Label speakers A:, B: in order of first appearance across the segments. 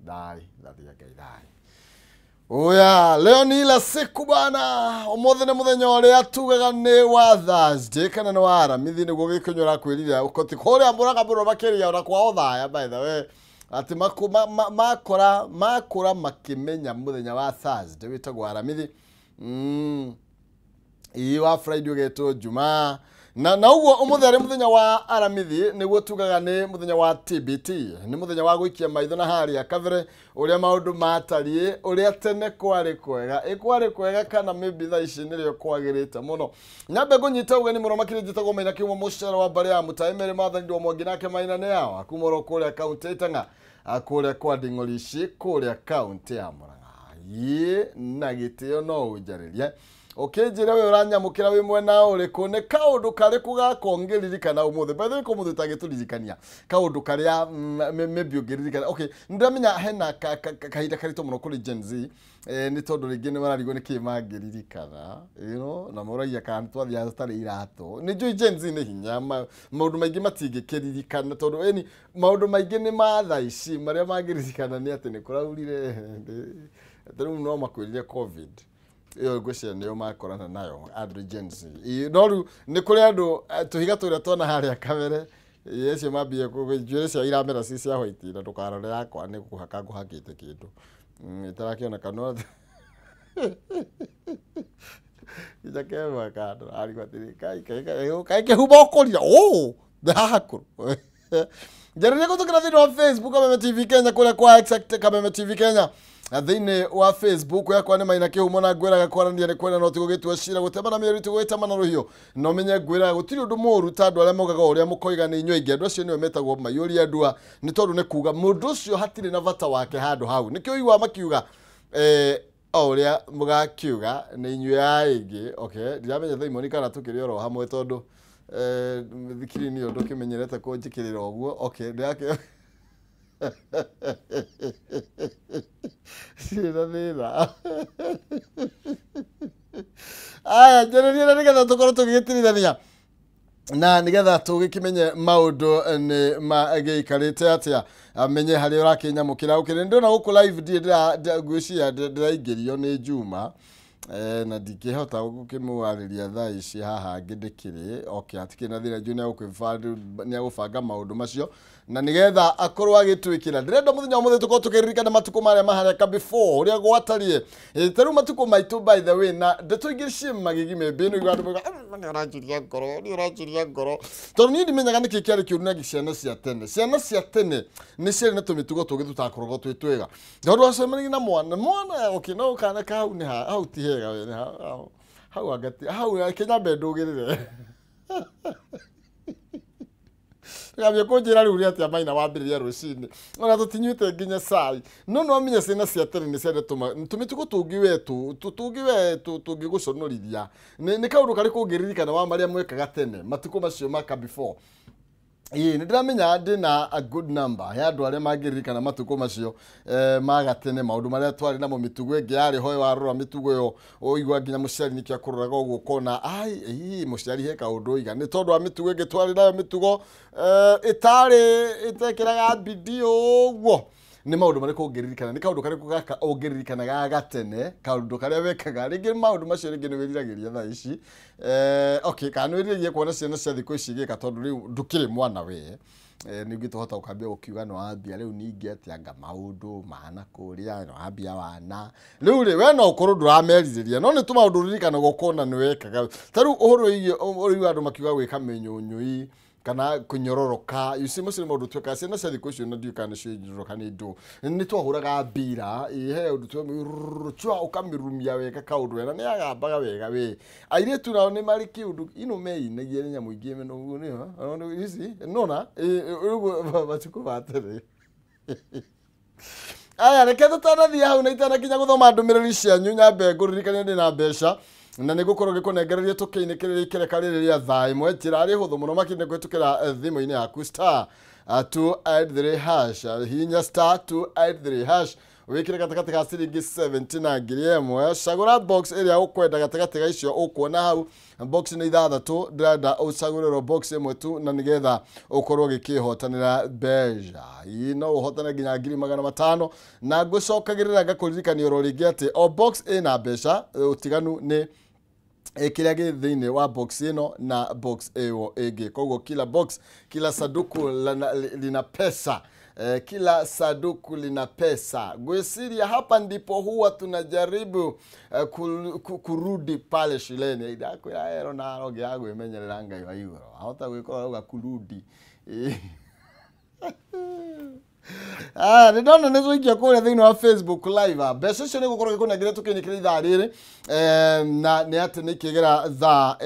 A: Dai, dai. Oya, leo ni ila siku bana. Omothe na muthenya uria tugaga ni wa Thursday kana ni wa Aramithi niguo gikinyura kwirira ukoti kuria mburaga buro makiria ora kwa othaya by the way. Ati makora makimenya muthenya wa Thursday witagwo Aramithi. Wa Friday ugeto Jumaa. Na uguo umuthe ari muthenya wa Aramithi niguo tugaga ni muthenya wa TBT, ni muthenya wa gwikia maitho na haria kabere uria maundu matarie uria tene kwari kwega kana maybe tha ici nirio kwagirite muno. Nyambe gunyita ugeni muno makiri jitagwo Maina Kiuma mucera wa mbare ya Mutaimere Mathani ndo Mwangi nake Maina ne yao akumoro kuria kaunti itanga akuria kwa Nding'orici kuria kaunti ya Murang'a na gitio no ujaririe. Okay, jira we uranyamukira we mwena uriku ne kaundu kari kugakongeririkana umuthe by the way ko muthe tagituririkania kaundu karia maybe ugiririkana. Okay, ndamenya hena kahinda karito muno kuri Gen Z ni tondu ringi ni mararigo ni kimangiririkana na moragia kan twathia stari irato ni jo Gen Z ni hinya maundu maingi matingikiririkana tondu eni maundu maingi ni matha ici maria mangiririkana ni ati ni kuraurire tru no makwirire covid iyo gwicira niyo makorana nayo andũ Gen Z. Noru ni kuri andu tuhiga turia tona haria kamere yecio mambie kujwire cia iramera ci cia white na tukarore yakwa ni kuhaka nguhakite kindu itarakiona kanwa itakema kado ari kwatiri kai ke hubo koria ndahakuru jarire kutukira thini wa Facebook Kameme TV Kenya kuria kwa exact Kameme TV Kenya thini wa Facebook yakwa ni Maina Kiuma na ngwiraga kwarania ni kwena no tigugitwa cira gutemana mĩeri tigwitamana ruhio no menye ngwiraga gutiri undu muru tandu aria mugaga uria mukoiga ni inyuĩ ingi andu acio niwe metagwo mayuri andua ni tondu ni kuga mundu ucio hatire na bata wake handu hau nikio igwa makiuga uria mugakiuga ni inyuĩ aingi. Okay, ndiramenya thaimoni kana tukiri oro hamwe tondu thikiri ni undu kimenyerete kunjikirira oguo. Okay, ndake sira thira aya jereria nigetha tukorwo tugitirithania na nigetha tugikimenye maundu ni mageikarite atia amenye hari urakinyamukira ukire ndona guku live ngwiciria ndiraingĩrio ni Juma na ndingĩhota gũkĩmũarĩria thaa ici haha ngĩndĩkĩrĩ. Okay, atikĩna thĩna njũ nĩ agũbanga maũndũ macio na nigetha akorwo agĩtwĩkĩra. Ndĩrenda mũthenya ũmũthĩ tũkorwo tũkĩririkana matukũ marĩa mahareka before ũrĩa gwatarie tarĩu matukũ maitũ by the way na ndĩtũingĩcie magigi mĩmbĩ ĩno igũra andũ nĩ ũranjiria ngoro tondũ niĩ ndimenyaga nĩkĩ kĩarĩ kĩũru na ciana cia tene nĩ ciarĩ na tũmĩtugo tũngĩ tũtakoragwo twĩ twega tondũ wacemanagia na mwana okay no kana hau nĩ hau ti hega we hau agati hau kinyambe ndũgĩrĩre ngabia kunjira riu ri atia Maina wambiriria rucini ona tutinyuite nginya cai no menye ciana cia tene ni ciende tumitugo tungi wetu tungiguconorithia ni kaundu kari kungiririkana wa maria mwekaga tene matuko macio maka before ni ndiramenya ndina a good number ya andu aria mangiririkana matuko macio magatene maundu maria twari namo mitugo ingi yari hoyo warora mitugo yo oigwa nginya muciari nikya kururaga uguo kona muciari he kaundu iga ni tondu wa mitugo ingi twari nayo mitugo itekiraga bidii uguo ni maundu mari kungiririkana ni kaundu kari kugaka ungiririkanaga gatene kaundu karia wekaga ringi maundu macio ringi ni wiriragiria thaa ici okay kana wiriragiria kuona ciana cia thiku ici gika tondu riu ndukiri mwana we ni ngitohota ukambia ukiuga no ambia riu ningi atianga maundu mana kuria no ambia wana riu ri we no ukorwo nduramerithĩria no ni tu maundu ririkana gukona ni wekaga taru uhoro iyo andu makiuga gwika menyonyoi kana kunyororoka you see muslim modu tweka ciana cia thiku icio na ndiukana cio nyororoka ni ndu ni twahuraga mbira he undu twa ukamirumia weka kaundu wena ni agambaga wega we airetu nao ni mari kiundu ino meinagie ni nyamu ingi meno ni no ici nona batuko batere aya reke tutanathia hau na itanakinya guthoma ndumiriri cianyu nyambe nguririkania ndi na mbeca na nigukorwo gikunengereria tukiinikiriria ikereka ririria thaa imwe njira ri huthu muno makine kwitukira thimu-ini yaku star 283 hash hinya star 283 hash wikire gatagati ga ciringi 70 na ngiri ĩmwe cagũra box ĩrĩa ũkwenda gatagati ga icio ũkuona hau box nĩ ithathatũ ndĩrenda ũcagũrĩrwo box ĩmwe tu na nĩgetha ũkorwo gĩkĩhotanĩra mbeca no ũhotane nginya 500,000 na ngũcokagĩrĩra ngakũririkania oro rĩngĩ atĩ o box ĩna mbeca ũtiganu nĩ kila thĩinĩ wa box ĩno na box ĩyo ĩngĩ koguo kila box kila sanduku lina pesa kila sanduku lina pesa. Gwesiria hapa ndipo huwa tunajaribu kurudi pale shuleni idako ya ero na roge yangu imenyerera ngai wa igoro ahota gwikora uga kurudi ndona nezoikia kule thĩinĩ wa Facebook live mbeca icio nĩ gũkorwo gĩkũnengere tũkĩnyĩkĩra ithaa rĩrĩ na nĩ atĩ nĩ kĩgera thaa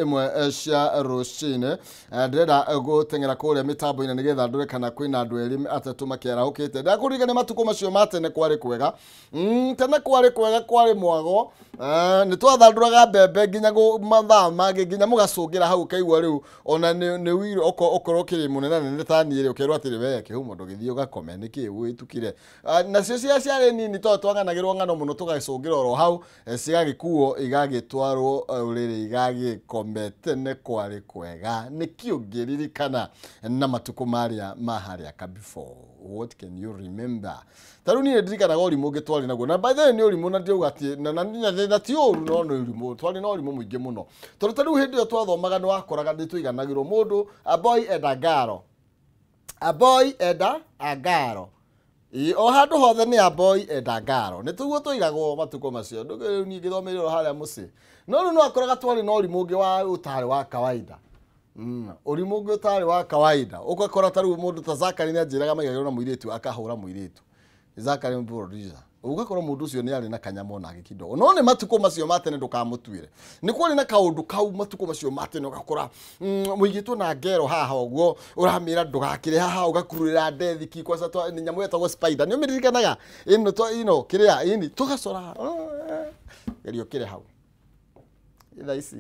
A: ĩmwe cia rũcinĩ ndĩrenda gũteng'era kũrĩa mĩtambo-inĩ nĩgetha ndore kana kwĩna andũ erĩ atatũ makĩarahũkĩte ndakũririkania matukũ macio ma tene kwarĩ kwega tene kwarĩ kwega kwarĩ mwago nĩ twathandũraga mbembe nginya mathaa mangĩ nginya mũgacũngĩra hau kaigua rĩu ona nĩ wiro okorwo kĩrĩ mũnene nene ta niĩ rĩ ũkerwo atĩrĩ we kĩhumo ndũgĩthiĩ ũgakome nĩkĩ gwĩtukire nacio ciarĩ nini tondũ twanganagĩrwo ng'ano mũno tũgacũngĩra oro hau cigagĩkuo igagĩtwarwo ũrĩrĩ igagĩkome tene kwarĩ kwega nĩkĩ ũngĩririkana na matukũ marĩa maharĩa kabefore what can you remember tarũ niĩ ndirikanaga ũrimũ ũngĩ twarĩ naguo na by the way nĩ ũrimũ na ndiuga atĩ na ti ũru no nĩ ũrimũ twarĩ na ũrimũ mũingĩ mũno tondũ tarĩu hĩndĩ ĩyo twathomaga nĩ wakoraga nĩtũiganagĩrwo mũndũ a boy and a girl a boy and a girl o handu hothe ni a boy and a girl ni tuguo tuigagwo matuko macio nduge ni githomerero haria muci no no akoraga twari no rimũ ũngĩ wa utari wa kawaida ũrimũ ũngĩ utari wa kawaida ukakora taru mũndũ ta Zakari ni anjiraga maigagĩrwo na mũirĩtu akahũra mũirĩtu Zakari mbũrũriza ugakorwo mũndũ ũcio nĩ arĩ na kanyamo na gĩkindo no nĩ matuko macio matene ndũkamũtuire nĩ kwarĩ na kaũndũ kau matuko macio matene ũgakora mũigĩtwo na ngero haha ũguo ũramĩra ndũgakĩre haha ũgakurĩra ndethi kwa sababu nĩ nyamũ yetagwo spider nĩ ũmĩririkanaga ino kĩrĩa ini tũgacora gerio kĩrĩ hau itha ici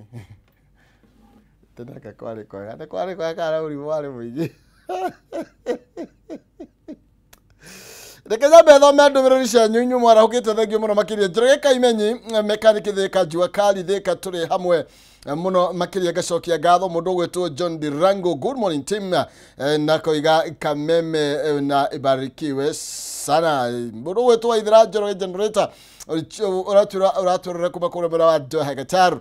A: tene kwarĩ kwega kana ũrimũ warĩ mũingĩ Rekeza betho ndũmĩrĩri cianyu inyuĩ mwarahũkĩte thengio mũno makĩria Njoroge Kaimenyi mekaniki Thika Jua Kali Thika tũrĩ hamwe muno makĩria gacokia ngatho mũndũ gwĩtwo John Dirango good morning team na koiga Kameme na ibarikiwe sana mũndũ gwĩtwo Waithira Njoroge generator ũratũrora kuma kũrĩa mbere wa Doha Qatar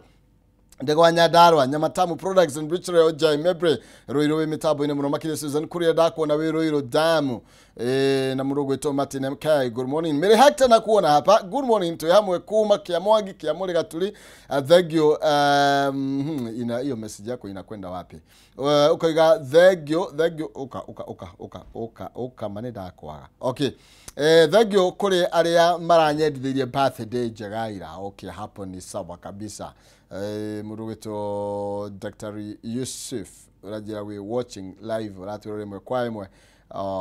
A: Ndegwa Nyandarua Nyamatamu Products and Richard Ojai Mebre Roiro we mitambo ine muno makire Susan Kuria ndakuona we Roiro Damu na murogo wetu Martin MK good morning Mary Hector nakuona hapa good morning to hamwe kuma Kiamwangi Kiamuri Gatuli thank you ina hiyo message yako inakwenda wapi ukaiga thank you uka manenda akwaga okay thank you kuri aria maranyendithirie birthday njagaira okay hapo ni sawa kabisa Murugeto Dr. Yusuf urajira we watching live uratwirore mwe kwa imwe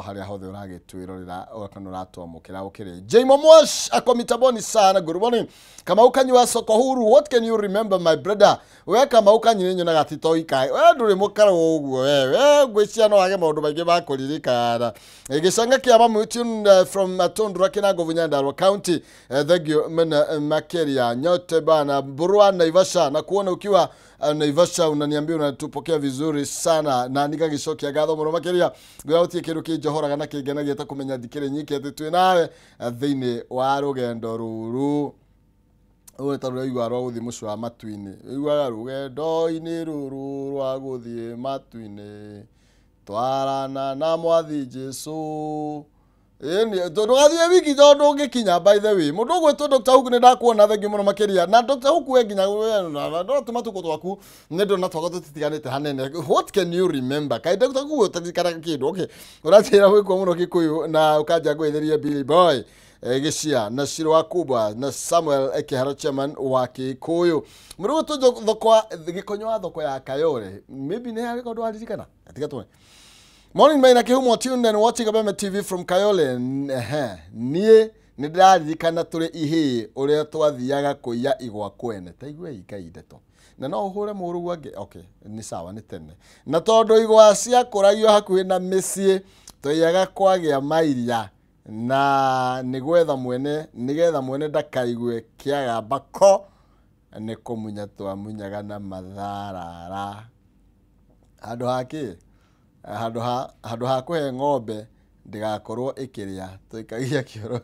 A: haria hothe uragitwirorera ukanuratomukira ukire Jaimo Mosh akomitaboni sana good morning kama ukanywa soko huru what can you remember my brother we kama ukanyinyo na gatito ikai we nduri mukaro uguo we gwĩcia no age maundu maingi bakuririkana gicanga kia mamutune from Matondra Kinago Nyandarua County thank you mena makeria nyote bana Burua Naivasha na kuona ukiwa Naivasha unaniambia unatupokea vizuri sana na nikagicokia gatho muno makeria gwautie kiru kijohoraga na kingenagia ta kumenya thikire nyiki ati twi nawe thiini wa rugendo ruru uwe taru igwa rwa guthii mucu wa matu-ini igwa rugendo-ini ruru rwa guthii matu-ini twarana na mwathi Jesu ndugathie wiki tondu ngikinya by the way mundu gwetwo Dr. Hook ni ndakuona thengi muno makiria na Dr. Hook we nginya ndo matuko twaku ni ndo natwaga tutitiganite hanene what can you remember kai Dr. Hook utathikara kindu okay uratira gwikwo muno Gikuyu na ukanja gwetheria Billy Boy Gĩcia na Shiro wa Kubwa na Samuel Ekeharo chairman wa Gikuyu mundu gwetwo thoko Gikonyo wa thoko ya Kayole maybe ne ari kondu aririkana atigatwe Morning maina kihumo tuned and watching Abema TV from Kayole nie nĩndaririkana tũrĩ ihĩ ũrĩa twathiaga kũiya igwa kwene ta igwe ikainde to na no ũhũre mũrũ wange okay ni sawa ni tene na tondũ igwa ciakũragio hakuhĩ na mĩciĩ tũiyaga kwagĩa mairia na nĩgwetha mwene ndakaigue kĩagamba ko nĩ kũmunya twamunyaga na matharara. Handũ ha kũhe ng'ombe ndĩgakorwo ĩkĩrĩa tũikagia kĩoro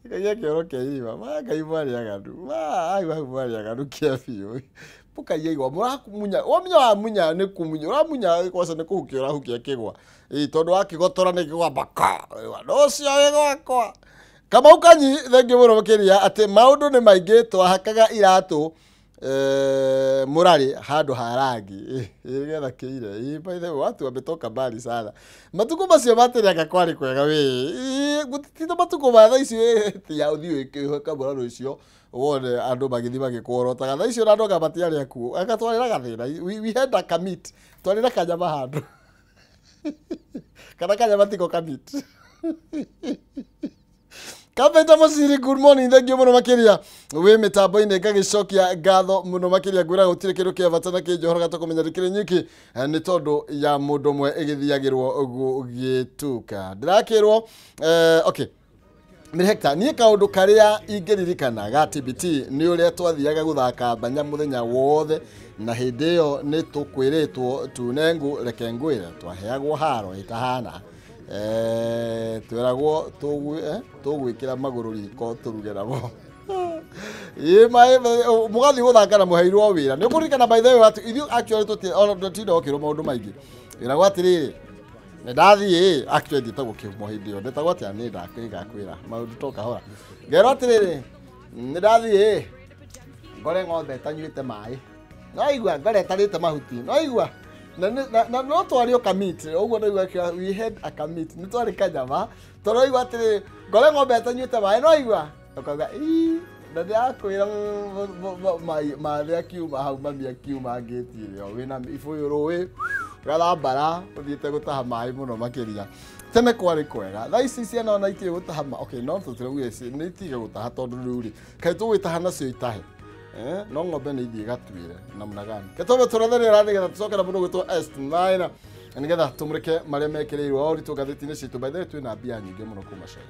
A: ikagia kĩoro kĩa irima Ngai mwarĩaganu kĩa biũ mũkaia igwa mũramunya wamunya nĩ kũmunya ũramunya kwaca nĩ kũhukia ũrahukia kĩgwa tondũ wakĩgotora nĩ kĩgwa baka ũcio wĩ gwakwa. Kamau Kanyi thengiũ mũno makĩria atĩ maũndũ nĩ maingĩ twahakaga iratũ Murari handũ ha rangi getha kĩire by the way watu wametoka mbali sana matuko macio matĩrĩanga kwarĩ kwega wĩ gũtitinde matuko ma thaa ici ya ũthiĩ wĩkĩhoka mũraro ũcio wone andũ magĩthi magĩkũorotaga thaa icio andũ anga matiarĩ akuo agatwarĩra gathĩna we had a commit twarĩra kanyama handũ kana kanyama tiko commit. Kapeta Musiri, good morning. Thank you muno makiria. We mitambo-inĩ ngagĩcokia ngatho muno makiria ngwĩra gũtirĩ kĩndũ kĩa bata na kĩnjohora gatakomenya rĩkĩrĩ nyiki nĩ tondũ ya mũndũ ũmwe ĩgĩthiagĩrwo gũgĩtuka. Ndĩrakĩrwo okay. Mĩrehekta niĩ kaũndũ karĩa ingĩririkana ga TBT nĩ ũrĩa twathiaga gũthaka mbanya mũthenya wothe na hĩndĩ ĩyo nĩ tũkwĩrĩtwo tunengu reke ngwĩre twaheagwo haro ĩtahana tweragwo tũgwĩkĩra magũrũ riko tũruge namo mũgathiĩ gũthaka na mũheirwo wĩra nĩ ũkũririkana by the way ithuĩ actually tũtinda okĩrwo maũndũ maingĩ wĩragwo atĩrĩrĩ nĩ ndathiĩ actually ndĩtagwo kĩhumo hĩndĩ ĩyo ndĩtagwo atĩa nĩ ndakwĩra maũndũ to kahora ngerwo atĩrĩrĩ nĩ ndathiĩ ngore ng'ombe ĩtanyuĩte maĩ no igua ngore ĩtarĩte mahuti no igua na no twario commit ũguo nĩguo we had a commit nĩ twarĩ kanyama tondũ igua atĩrĩ ngore ng'ombe ĩtanyuĩte maĩ no igua ũkauga na ndĩrakwĩra mathĩ akiuma hau mami akiuma ngĩti-inĩ wĩna ibũyũ rũĩ gathambara ũthiĩte gũtaha maĩ mũno makĩria tene kwarĩ kwega thaa ici ciana ona itige gũtaha okay no tũtirauge nĩ itige gũtaha tondũ rĩu rĩ kaĩ tũgwĩtaha nacio itahe no ng'ombe nĩ ithiĩ gatuĩre namna gani ketobe tũratherera nĩgetha tũcokera mũndũ gwĩtwo Est9 nĩgetha tũmũrĩke marĩa mekĩrĩirwo ũritũ ngathĩti-inĩ citũ by the way twĩna mbia nyingĩ mũno kuma China.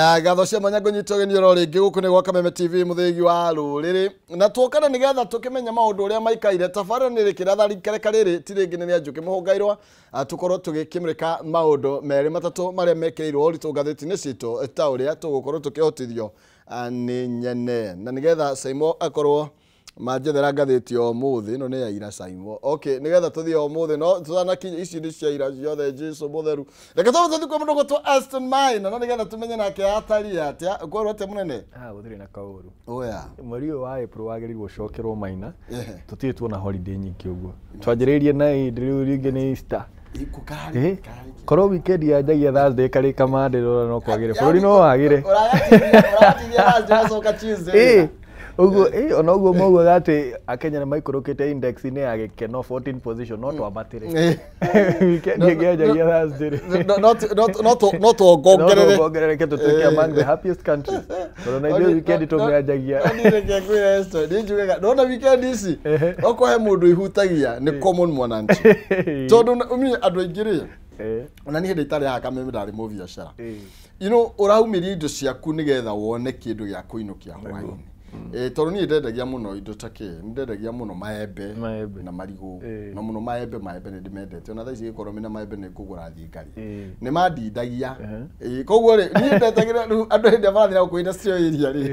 A: Aya gatho cia manya kunyitogeni ro ringi guku ni gwa Kameme TV muthigi wa ruriri na twokana nigetha tukimenya maundu uria maikaire tabarĩra ni rikira tharikare riri ti ringi ni Njuki Mũhũngairwa tukorwo tugikimrika maundu meri matatu maria mekirirwo uritu ngatheti-ini citu ta uria tugukorwo tukihotithio ni nyene na nigetha Saimo akorwo majethera ngatheti o muthi no ne ya ira Saimo okay nigetha tuthie o muthi no tutanakinya ici ni cia ira ciothe Jesu mutheru reke tuthie kwa mundu gutwa Aston Mine no nigetha tumenye nake ataria atia korwo te munene
B: guthire na kauru
A: oya
B: mweri wa April wagerirwo cokerwo Maina tutie tuona holiday nyingi uguo twanjiririe na riu ringi ni Easter korwo weekend yanjagia Thursday karika Monday no kwagire bururi no wagire
A: urayatiria Thursday soka Tuesday
B: uguo ona uguo mauga gati Akenya ni maikorokete index ni ya gikeno 14 position no twabatire weekend yanjagia Thursday
A: no tuongerere
B: tutuike among the happiest countries so na ile weekend tumeanjagia
A: ndireke kwira esto ninjugaga ndona weekend ici okohe mundu ihutagia ni common mwananchi tondu umi andu aingiri ona ni hindi itari haka Kameme ndari mu biashara you know uraumiria indo ciaku nigetha wone kindu gya kuinukia hwaini tondu ni ndendagia muno indo take ndendagia muno maembe na marigu na muno maembe ni ndimendete ona thaici gikorwo mina maembe ni kugura thingari ni mandindagia koguo ri ni ndetagira andu hindi abarathira kuinda cio iria ri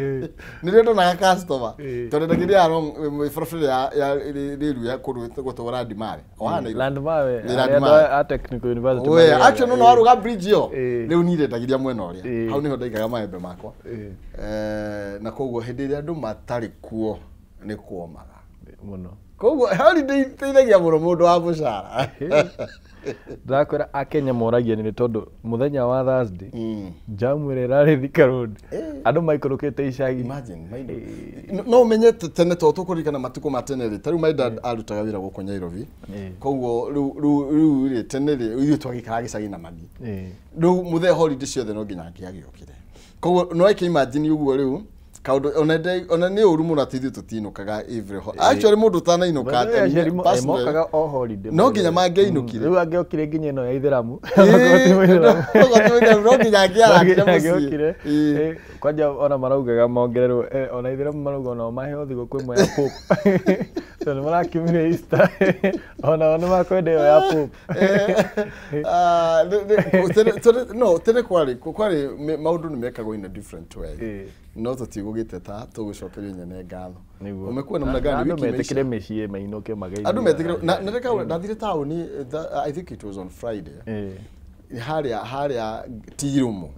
A: ni ndo na customer tondu ndagiria aro frofile ya riru ya gutwara ndimare ohana
B: Landmare a technical university
A: we actually no aruga bridge yo riu ni ndendagiria mwena uria hau niho ndaigaga maembe makwa na koguo hindi ria andu matari kuo ni kuomaga
B: muno
A: koguo holiday teithagia muno mundu wa bucara
B: ndakwira Akenya moragia ni tondu muthenya wa Thursday jamu ire rari Thika Road andu maikorokete icagi
A: imagine no menye tene to tukurikana matuko matene ri tari maida arutaga wira guko Nyairobi koguo ru ri tene ri ithu twagikara gicagi na magi ru muthe holiday ciothe no nginya ngiagiyokire koguo no ike imagine uguo riu kaundo ona ni uru muno atithi tutinukaga every actually mundu tanainuka
B: mokaga o holiday
A: no nginya mangeinukire
B: riu angeokire nginya no ya Ithiramu
A: no nginya ngiara
B: kwanja ona maraugaga mongererwo ona Ithiramu marauga no maheo thigo kwi mo ya Pope so ni marakimire Easter ona makwende ya Pope
A: no tene kwari maundu ni mekagwo in a different way no tutigugiteta tugucokerio nyene ngatho umekuwa namna gani wiki
B: metekire meshie mainuke magai
A: andu metekire na reka ndathire tauni I think it was on Friday haria tirumo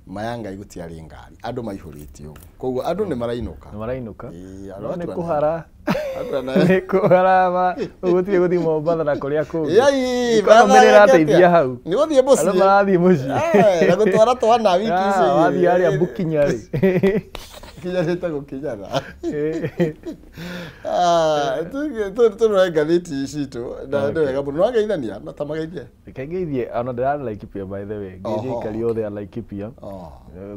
A: mayanga igutiari ngari andu maihuriti ugu koguo andu ni marainuka
B: ni kuhara ni kuhara ba ugutie guthi Mombatha na kuria kungi bana ateithia hau
A: ni guthie muci
B: andu marathie muci
A: na gutwara twana wiki ici
B: wathi aria bukinyari
A: kinyarite gukinyara tu ngatheti citu na ndega muno wageithania na tamageithie
B: kageithie ana ndara Laikipia by the way ngeithie kari othe Laikipia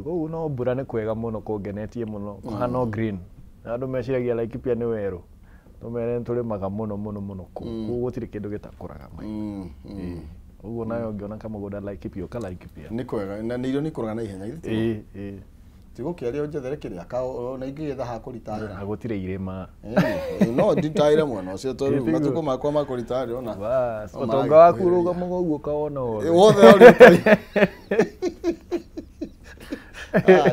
B: koguo no mbura ni kwega muno kungenetie muno kuhana green andu meciragia Laikipia ni weru tumere turimaga muno koguo gutire kindu gitakuraga mai uguo nayo ngiona kama goda Laikipia
A: ni kwega na ni irio ni kuraga na ihenya tigo kiaria onjethere kiria kao na ingitha ha kuritahira
B: agutire irema
A: no nditaire mwana ucio tondu matuko makwa makuritahira ona
B: bas utonga waku ruga mugo uguo kaona
A: wothe uri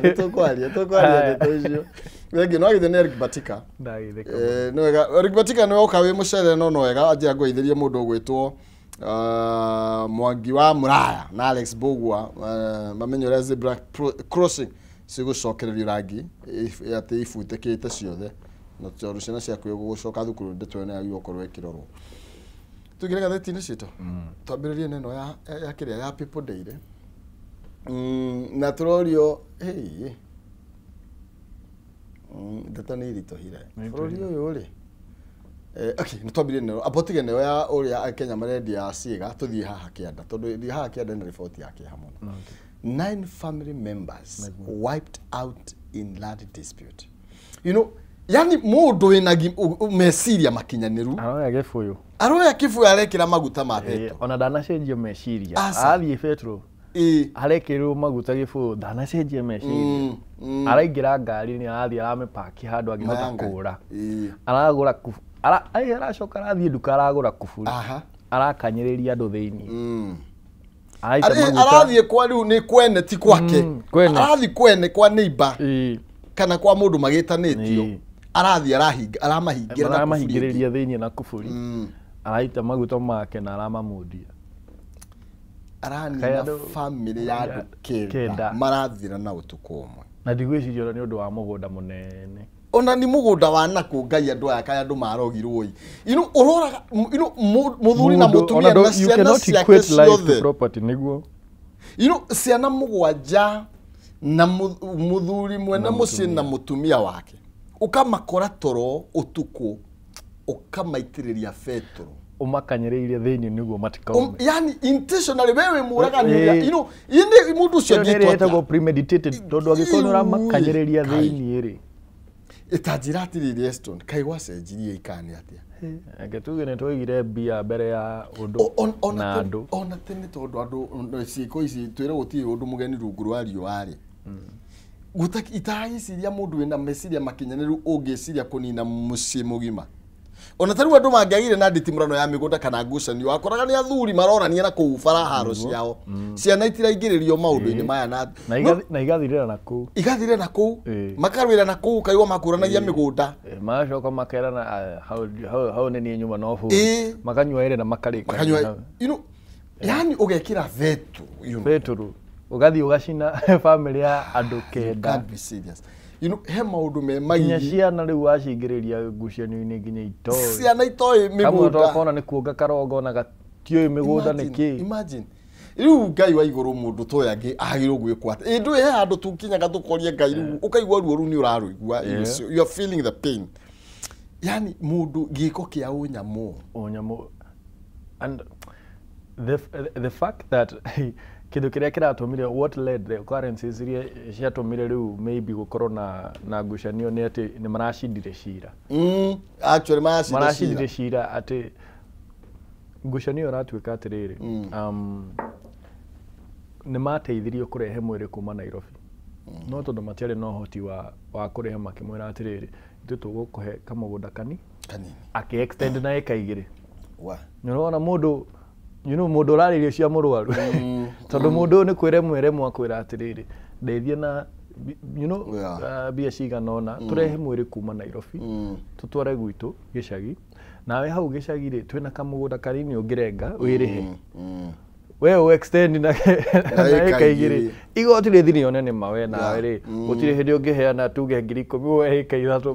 A: nitokwaria nitucio wengi no agithe ni Eric Batika
B: ndagitheka
A: no wega Eric Batika no oka wi mucere no wega ajia ngweithirie mundu gwitwo Mwangi wa Muraya na Alex Bogwa mamenyore zebra crossing sigucokererio rangi ati ifutekete ciothe na toru ciana ciaku gucoka thukuru ndetwene ayo korwo ekirorwo tugire gatheti-ini citu twambiririe neno ya kiria ya People Daily na turorio ndeta ni ritohire bururi uyu ri okay nitwambirie neno abotige neo ya uria Akenya marendia ciiga tuthie haha kianda tondu thi haha kianda na report yake hamwe 9 family members wiped out in land dispute. You know, yani mundu wina meciria makinyaniru
B: aroya kifuyu
A: arekira maguta ma petrol
B: ona dana cenjio meciria athie petrol arekirwo maguta gibu ndanacenjia meciria araingira ngari ni arathii aramepaki handu angihota kura aragura aracoka arathii nduka aragura kuburi arakanyiriria andu thiini
A: arathii kwa riu ni kwene ti kwake arathii kwene kwa neighbor kana kwa mundu magitanitio arathii aramahingiriria
B: thiini na kuburi araita maguta make na aramamundia
A: arani na family ya andu kenda marathira na utuku umwe
B: na ndigwiciria ni undu wa mugunda munene
A: ona ni mugunda wa naku ngai andu aya kaya andu marogirwo uroraga muthuri na mutumia na ciana ciake ciothe
B: property niguo
A: ciana mugwanja na muthuri mwene mucii na mutumia wake ukamakora toro utuku ukamaitiriria fetro
B: umakanyiriria thiini niguo matikaume
A: yani intentionally wewe muragania indi mundu ucio
B: ngitwa premeditated tondu agikonora makanyiriria thiini ri
A: itajira atiriri Eston kai wacenjirie ikani atia
B: agetuge ne twigire bia mbere ya undu na andu
A: ona tene tondu andu ciiko ici twire gutie undu mugeni rungu rwa riuari gutaki itagiciria mundu wina meciria makinyaniru ungiciria kunina mucii mugima ona taru andu mangiagire na nditimurano ya migunda kana ngucanio wakoraga ni athuri marorania na kuu baraharo ciao ciana itiraingiririo maundu-ini maya
B: na igathirira na kuu
A: makarwira na kuu kaiwa makuranagia migunda
B: macoka makerana hau ni ni nyuma no fu makanywa ire na makarika
A: yani ugekira
B: veturu ugathi ugacina family ya andu kenda
A: he maundu me maigi
B: ciana riu wacingiriria ngucanio-ini nginya itoi
A: ciana itoi migunda
B: kona ni kuonga karongo na gatioi migunda niki
A: imagine riu ngai wa iguru mundu to yangi agirwo gwikwa ndu he handu tukinyaga tukorie ngai riu ukaigwa ruoru ni uraruigwa you are feeling the pain yani mundu giko kia unyamu
B: and the fact that kindu kiria kiratumire what led the occurrences iria ciatumire riu maybe gukorwo na ngucanio ni ati ni maracindire cira
A: actually
B: maracindire cira ati ngucanio ratuika atiriri ni mateithirio kurehe mwiri kuma Nairobi no tondu matiari no hoti wa kurehe makimwira atiriri itu tugukuhe kamugunda kanini aki extend na eka igiri nyona mundu mundu raririo cia murwaru tondu mundu ni kwire mwire mwakwira atiriri ndeithie na bia ciganona turehe mwiri kuma Nairobi tutware gwitu gicagi nawe hau gicagi ri twina kamugunda kanini ungirenga wirihe we extend na eka igiri igoti rithini yone ni mawe nawe ri gutire hindi ungiheana tuge 10,000 we eka ithatu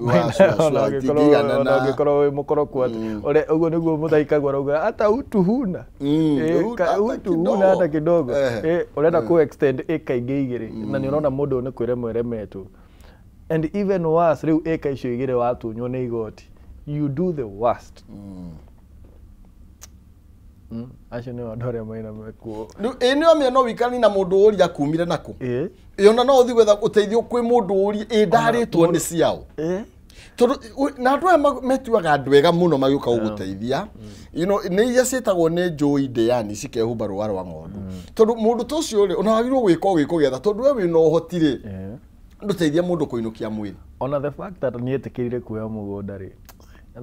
B: na gikorwo we mukoroku ore uguo niguo muthaikagwa rauga hata utuhuna utuhuna hata kidogo urenda ku extend eka igiri na ni urona mundu ni kwire mwere metu and even worse riu eka icio igiri watunywo ni igoti you do the worst acio ni andore maina mekuo
A: eno amia no wikani na mundu uria kumire nako yona no uthi gwetha uteithio kwi mundu uri ndaritwo ni ciao tondu na andu aya metuaga andu ega muno magiuka guguteithia ni iria cietagwo ni njui ndeani cikehumba rũa rwa ng'ondu tondu mundu tucio ri ona wagirwo gwiko getha tondu we wina uhotire nduteithia mundu kuinukia mwiri
B: ona the fact that ni etikirire kuoya mugunda ri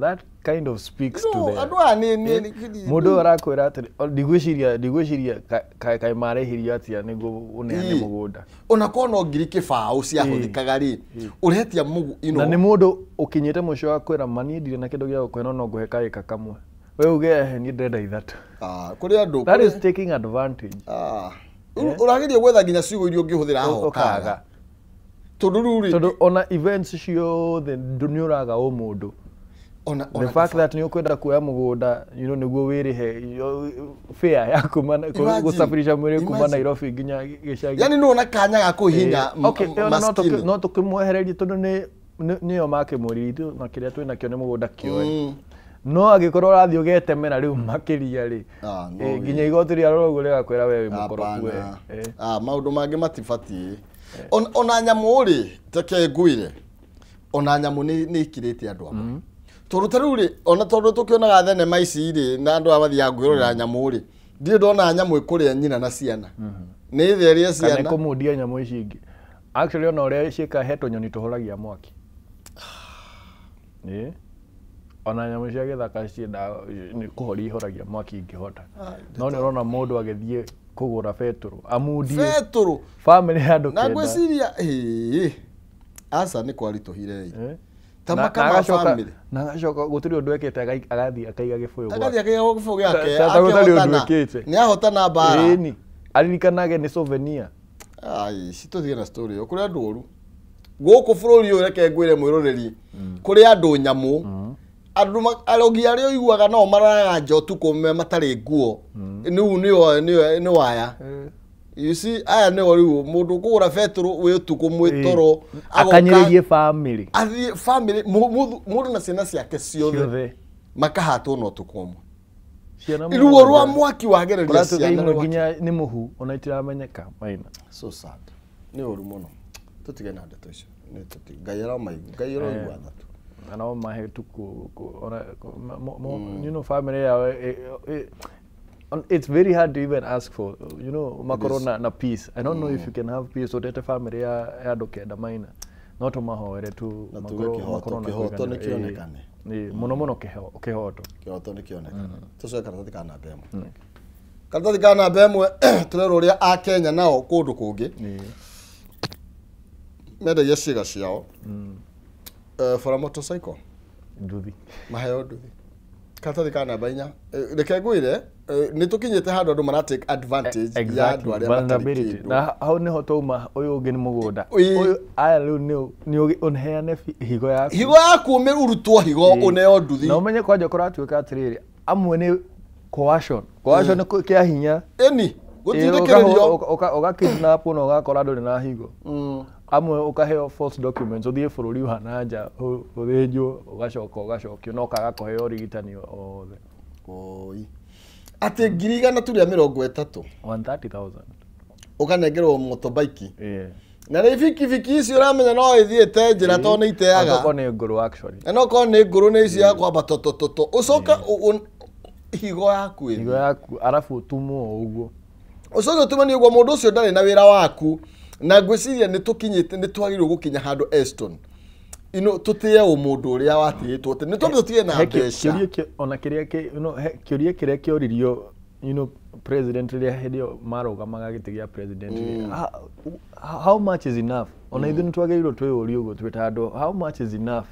B: that kind of speaks to the
A: andu ani
B: mundu arakwira ati ndigwiciria kai marehirio atia niguo uneane mugunda
A: ona kono ngiri kibao ciahuthikaga ri uretia mugu
B: na ni mundu ukinyite mucio wa kwira mani ndire na kindu gia gukwena no nguhe kaika kamwe we uge ni ndenda ithatu
A: kuri andu
B: that is taking advantage
A: uragirie gwetha nginya ciugo irio ngihuthira ho kaga
B: tondu ona events ciothe nduniuraga o mundu the fact that you kwenda kuoya mugunda niguo wirihe fair ya kumana gusafirisha mwiri kuma Nairobi nginya gicagi
A: yani no na kanya ga kuhinya
B: no tukimwehereria tondu niyo make muritu na kiria twina kio ni mugunda kioe no agikorwo rathi ugetemera riu makiria ri nginya igoti ria rogo rigakwira wewe mukoroku
A: maundu mangi matibati ona nyamu ri teke nguire ona nyamu ni ikirite andu amwe tondu taru ri ona tondu tukionaga thenema ici ri na andu abathia ngwirorera nyamu ri ndio ndona nyamu ikuria nyina na ciana nĩ theria ciana
B: kana kũmundia nyamũ ici ingĩ. Actually ona ũrĩa ciĩka he tũnyoni tũhoragia mwaki. Ona nyamũ cia gĩthaka ciendaga nĩ kũhoria ihoragia mwaki ingĩhota. No nĩ ũrona mũndũ agĩthiĩ kũgũra betũrũ amundie
A: betũrũ
B: family handũ
A: na ngwĩciria aca nĩ kwaritũhire tamaka family
B: na agacoka gũtirĩ ũndũ ekĩte agathiĩ akaiga gĩbũyũ gwake.
A: Agathiĩ akaiga gĩbũyũ gĩake nĩahotana mbara.
B: Ĩni aririkanage nĩ souvenir.
A: Citũthiĩ na story ĩyo kũrĩ andũ ũru gũkũ bũrũri ũyũ reke ngwĩre mwĩroreri kũrĩ andũ nyamũ andũ arogi arĩa ũiguaga no maraga njotu kũme matarĩ nguo nĩ waya. You see aya nĩ oriu mũndũ kũgũra betũrũ wĩ ũtukũ mwĩtoro
B: akanyĩrĩrie family
A: family mũndũ na ciana ciake ciothe makahatwo no ũtukũ ũmwe ruo rwa mwaki wagereria ciana
B: nginya nĩ mũhu ona itiramenyeka Maina.
A: So sad nĩ ũru mũno tutige na ndeto icio nĩ tutigayira maigayira igwana tu
B: ana mahe tu you know family yao it's very hard to even ask for, you know, makorona na peace. I don't know if you can have peace or family ya andũ kenda Maina no tũmahoere tu makorona
A: kĩhoto nĩ kĩonekane
B: mũno kĩhoto
A: nĩ kĩonekane tũcoe karatathi kana mbemwe karatathi kana mbemwe tũrero ũrĩa a Kenya nao kũndũ kũngĩ mendagia ciĩga ciao for a motorcycle
B: nduthi
A: maheo nduthi karatathi kana mbainya reke ngwĩre nĩ tũkinyĩte handũ andũ mara take advantage ya andũ arĩa
B: matarĩ na hau nĩho twauma ũyũ ũngĩ nĩ mũgũnda ũyũ aya rĩu nĩ ũneane higo yaku
A: ũrutwo higo ũneo nduthi
B: na ũmenye kwanja kũratuĩka atĩrĩrĩ amwe nĩ coercion nĩ kĩa hinya
A: eni gũtindĩkĩrĩrio
B: ũgakidnap na ũgakora ndũrĩ na higo amwe ũkaheo false documents ũthiĩ bũrũri wa nanja ũthĩnjwo ũgacokio no kaga kũheo ũrigitani othe
A: atĩ 130,000
B: 130,000
A: ũkanengerwo motorbike na nĩ bikibiki ici ũramenya no ithiĩte njĩra to nĩ iteaga
B: no nĩ ngũrũ actually
A: na no ko nĩ ngũrũ nĩ cia kwamba totototo ũcoka higo yaku
B: arabu ũtumwo ũguo
A: ũcoka ũtumani ũguo mũndũ ũcio ndarĩ na wĩra waku na ngwĩciria nĩ tũkinyĩte nĩ twagĩrĩirwo gũkinya handũ Eston tutĩe mũndũ ũrĩa watĩĩtwo nĩ tondũ tũtige na mbeca
B: ona kĩũria kĩrĩa kĩoririo president rĩrĩa hĩndĩ ĩyo marũgamaga gĩtĩ gĩa president how much is enough ona ithuĩ nĩ twagĩrĩirwo twĩyũrie ũguo twĩ ta andũ how much is enough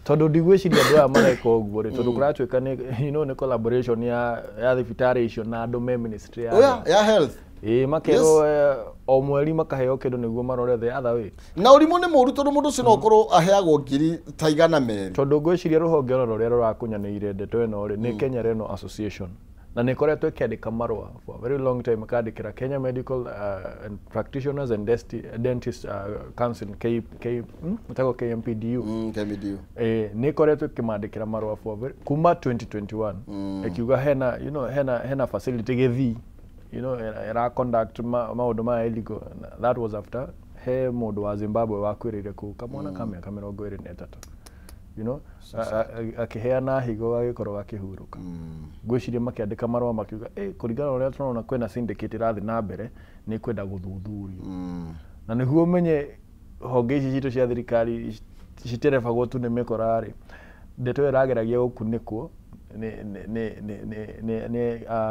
B: tondũ ndigwĩciria andũ aya mareka ũguo rĩ tondũ kũratuĩka nĩ collaboration ya thibitarĩ icio na andũ me ministry
A: ya health
B: makero o mweri makaheo kĩndũ nĩguo marore the other way
A: na ũrimũ nĩ mũru tondũ mũndũ ũcio no ũkorwo aheagwo ngiri ta 100
B: tondũ ngwĩciria rũhonge rũrĩa rũrakunyanĩire ndeto ĩno rĩ nĩ Kenya Renal Association na nĩ koretwo ĩkĩandĩka marũa for a very long time ĩkandĩkĩra Kenya Medical and Practitioners and Dentist Council KMPDU nĩ koretwo ĩkĩmandĩkĩra marũa kuma 2021 ĩkiuga hena facility Gĩthii era conduct maũndũ ma illegal. That was after he mũndũ wa Zimbabwe wakwĩrĩire kũu kamwana ka mĩaka 23 akĩheana higo gagĩkorwo gakĩhurũka ngwĩciria makĩandĩka marũa makiuga kũringana ũrĩa tũrona kwĩna syndicate ĩrathiĩ na mbere nĩ kwenda gũthuthurio na nĩguo ũmenye honge ici citũ cia thirikari citerebagwo tu nĩ mĩkora-rĩ ndeto ĩrageragia gũkunĩkwo ni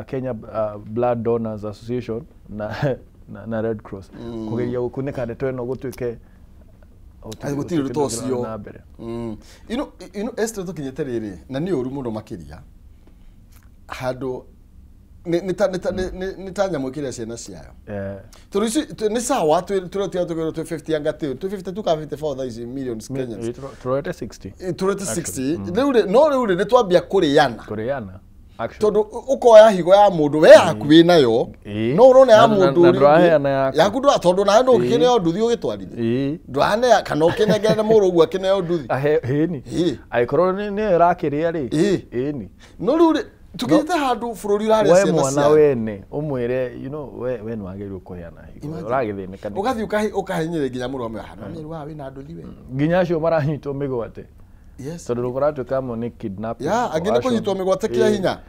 B: Kenya Blood Donors Association na Red Cross kugeria gukunĩka ndeto ĩno gũtuĩke
A: gũtirĩ ruto ũcio Esther tũkinyĩte rĩrĩ na nĩ ũru mũno makĩria handũ nĩ ta nyamũ kĩrĩa ciana ciayo nĩ sawa tũrĩa 50 anga 252 ka 54 millions Kenyans
B: turete 60
A: rĩu nĩ twambia kũrĩana tondũ ũkoya higo ya mũndũ we hakuĩ nayo no ũrona ya mũndũ yaku tondũ nawe no ũkĩneo nduthi ũgĩtwarithie ndũraneya kana ũkĩnengere mũrũ ũguo akĩneo nduthi
B: agĩkorwo nĩ ĩrakĩrĩa rĩ ĩni
A: no rĩu tukite handũ bũrũri ũrarĩa ciana cia
B: mwana wene ũmwĩre we nĩ wagĩrĩirwo kũheana higo ũragĩthĩnĩka
A: ũgathiĩ ũkahinyĩrĩria nginya mũrũ amwe hano wa wĩna nduthi we
B: nginya acio maranyitwo mĩgwate tondũ kũratuĩka amwe nĩ kidnap
A: angĩ nĩ kũnyitwo mĩgwate kĩa hinya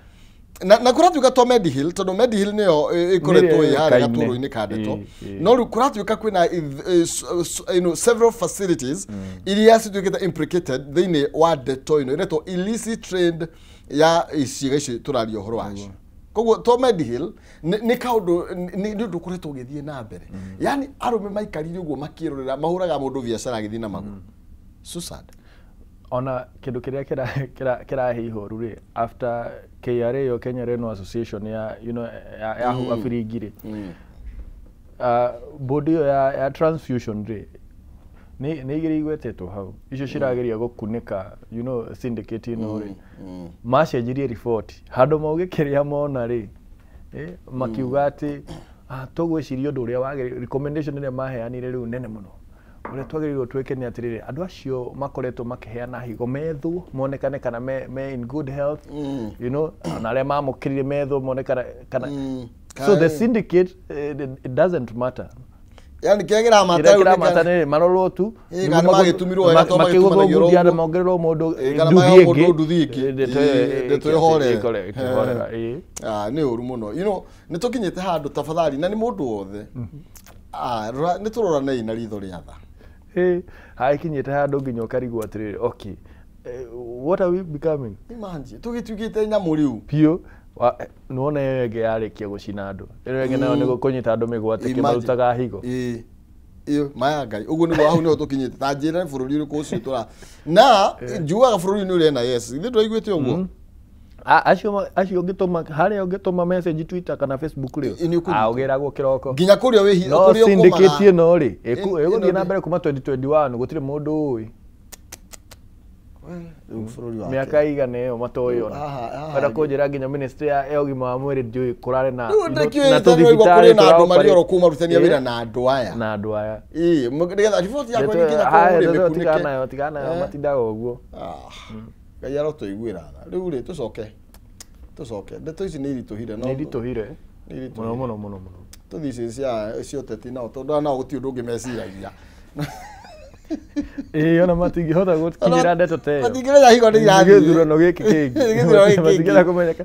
A: na kuratuika to Medihill tondu Medihill niyo ikoretwo yari gaturo-ini kandeto no ru kuratuika kwina you know several facilities iria cituikite implicated thiini wa ndeto ino iretwo illicit trade ya iciga ici turario horo wacio koguo to Medihill ni kaundu ni ndu kuretwo githie na mbere yani arume maikarire uguo makirorera mahuraga mundu biacara agithie na magu so sad.
B: Ona kindu kiria kira hihoru ri after KRA yo Kenya Renal Association ya you know ya afiringire body ya transfusion ri ni igiri igwetetwo hau icio cirageria gukunika you know syndicate ino ri macenjirie report handu mauge kiria mona ri makiuga ati tugwiciria undu uria wage recommendation iria maheanire riu nene muno ore twagiriirwo tweke ni atirire andu acio makoretwo makiheana higo methu monekane kana me in good health you know na aria mamukirire methu monekana kana so the syndicate it doesn't matter
A: yani kira mata
B: ni marorwo tu
A: kana magitumirwo wega to magitumirwo
B: ndio mongererwo mundu
A: nduthi iki ndeto horera ni uru muno you know nitukinyite handu tafadhali na ni mundu wothe ni turora nei na ritho ria tha
B: haikinyite handu nginya ukarigwo atiriri okay what are we becoming
A: imagine tugituigite nyamu riu
B: pio nuona yege yarikia gucina andu irege nayo ni gukunyita andu migwate kimarutaga higo
A: iyo maya ngai uguo ni wahu ni tukinyite ta njira bururi uri kucio tura na njuaga bururi ni uri na yes ithu twaiguite uguo acio ngituma haria ngituma message Twitter kana Facebook rio ugiragwo kiroko nginya kurio wihi
B: kurio syndicate no ri iguthie na mbere kuma 2021 gutire mundu ui miaka igana iyo matoyo bara kunjira nginya ministry ya ugima wa mwiri njui kurare na
A: tuthibitari na andu marioro kuma rutania wira na andu aya nigetha report yakwa nginya
B: kurio tikana matindaga uguo
A: ngai arotuiguira riu ri tucoke ndeto ici ni irituhire no
B: irituhire muno
A: tuthisi cia teti na tondu na guti undu ngimeciragia
B: ona matingihota gukinyira ndeto te
A: matingirenya higo ni irathi
B: githurano giki kingi matingira kumenyeka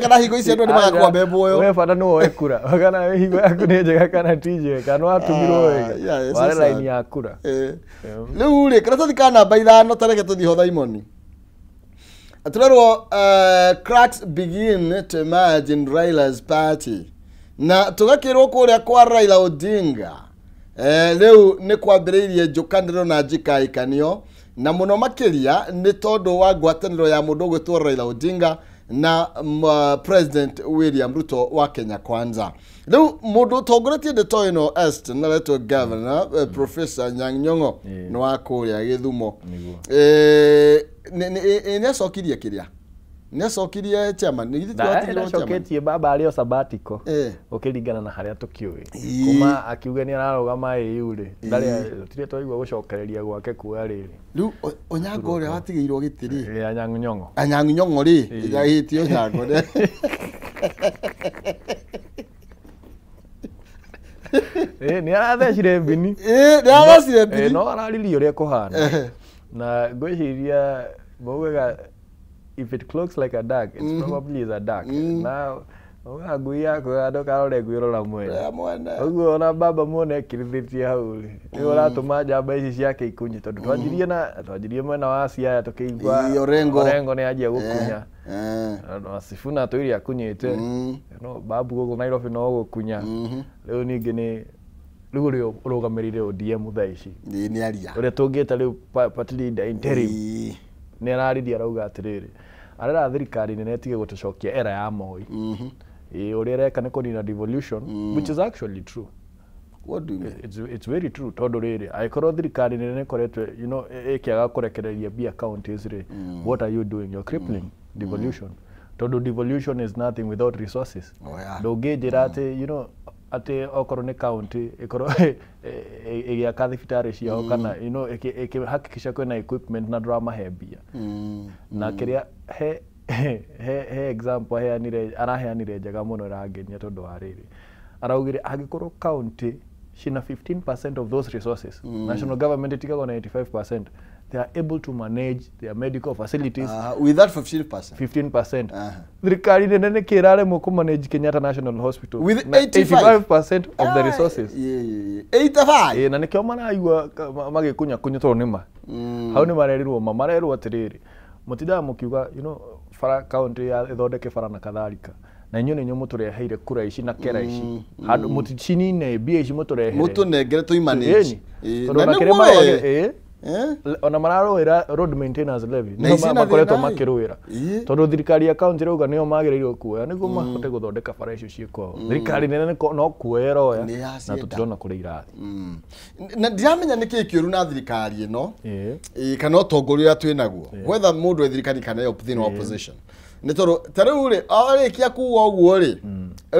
A: kana higo ici andu ni magakuwa mbembo uyu
B: we bata no wekura kana higo yaku ni njega kana tije kana atumirwo wega wale line ya kura
A: riu ri kana tuthika namba 5 tareke tuthiho thaimoni aturerwo cracks begin to emerge in Raila's party na tugakirwo kuria kwa Raila Odinga riu ni kwambiriirie njukaniro na njikaikanio na muno makiria ni tondu wa ngwataniro ya mundu gwitwo Raila Odinga na President William Ruto wa Kenya Kwanza. Riu mundu tongoretie ndeto ino est na leto governor Professor Nyang' Nyong'o no akuria Githumo ni acokirie kiria ni acokirie chairman ni githiti watigirwo chairman
B: acoketie baba alio sabatiko ukiringana na haria tukiui kuma akiuga ni ararugama ri ndari tire twaigua gucokereria gwake kuya riri
A: riu Onyango uria watigirwo gitiri
B: ya Nyang' Nyong'o
A: Nyang' Nyong'o ri igahitio Onyango
B: ni arathecire mbini
A: ni arathecire mbini
B: no araririo ria kuhana na ngwiciria maugaga if it clocks like a duck it's probably is a duck now ngui yako ando karore gwirora mwene uguo ona baba muone kirithitie hau ni uratuma njamba ici ciake ikunye tondu twanjirie mwena wa Siaya tukiigua Orengo ni ajia gukunya no Sifuna tuiri akunyite no babu gugu Nairobi no gukunya riu ningi ni riu urugamirire ODM thaici
A: ni aria
B: uria tungita riu party leader interim ni araridia rauga atiriri arera thirikari nene tige gutucokia era ya Moi uria reka ni kunina devolution which is actually true.
A: What do you mean?
B: It's very true tondu riri aikorwo thirikari nene koretwe you know ikiaga kurekereria bia counties ri what are you doing? You're crippling devolution tondu devolution is nothing without resources. Ndungijira ati you know ati okorwo ni county ikorwo igiaka thibitari ciao kana you know ikihakikisha kwina equipment na drama hebia na kiria he example araheanire njega muno rangenia tondu wa riri araugire agikorwo county cina 15% of those resources national government itigagwo na 85% they are able to manage their medical facilities
A: with that 15%.
B: 15%. Thirikari nene nĩ kĩraremwo kũ manage Kenyatta National Hospital
A: With
B: na
A: 85%
B: of the resources.
A: 85.
B: Na nĩkĩo maraigua magĩkunya tondũ nĩma. Hau nĩ marerwo atĩrĩrĩ. Mũtindaga mũkiuga, you know, bara county ya ĩthondeke bara na katharika. Na inyuĩ nĩnyuĩ mũtũreheire kura ici na kera ici. Handũ mũticinine mbia ici mũtũrehere.
A: Mũtũnengere tũimanage.
B: Tondũ na kĩrĩa marauga ona mararũĩra road maintenance levy nĩo makoretwo makĩrũĩra tondũ thirikari ya county rauga nĩo magĩrĩirwo kuoya nĩguo mahote gũthondeka bara icio ciĩkwao. Thirikari nene no kuoya ĩroya na tũtirona kũrĩa irathiĩ.
A: Na ndiramenya nĩkĩĩ kĩũru na thirikari ĩno kana ũtongoria ũrĩa twĩnaguo whether mũndũ e thirikari kana thĩinĩ wa opposition. Nĩ tondũ ta rĩu rĩ arĩkia kuuga ũguo rĩ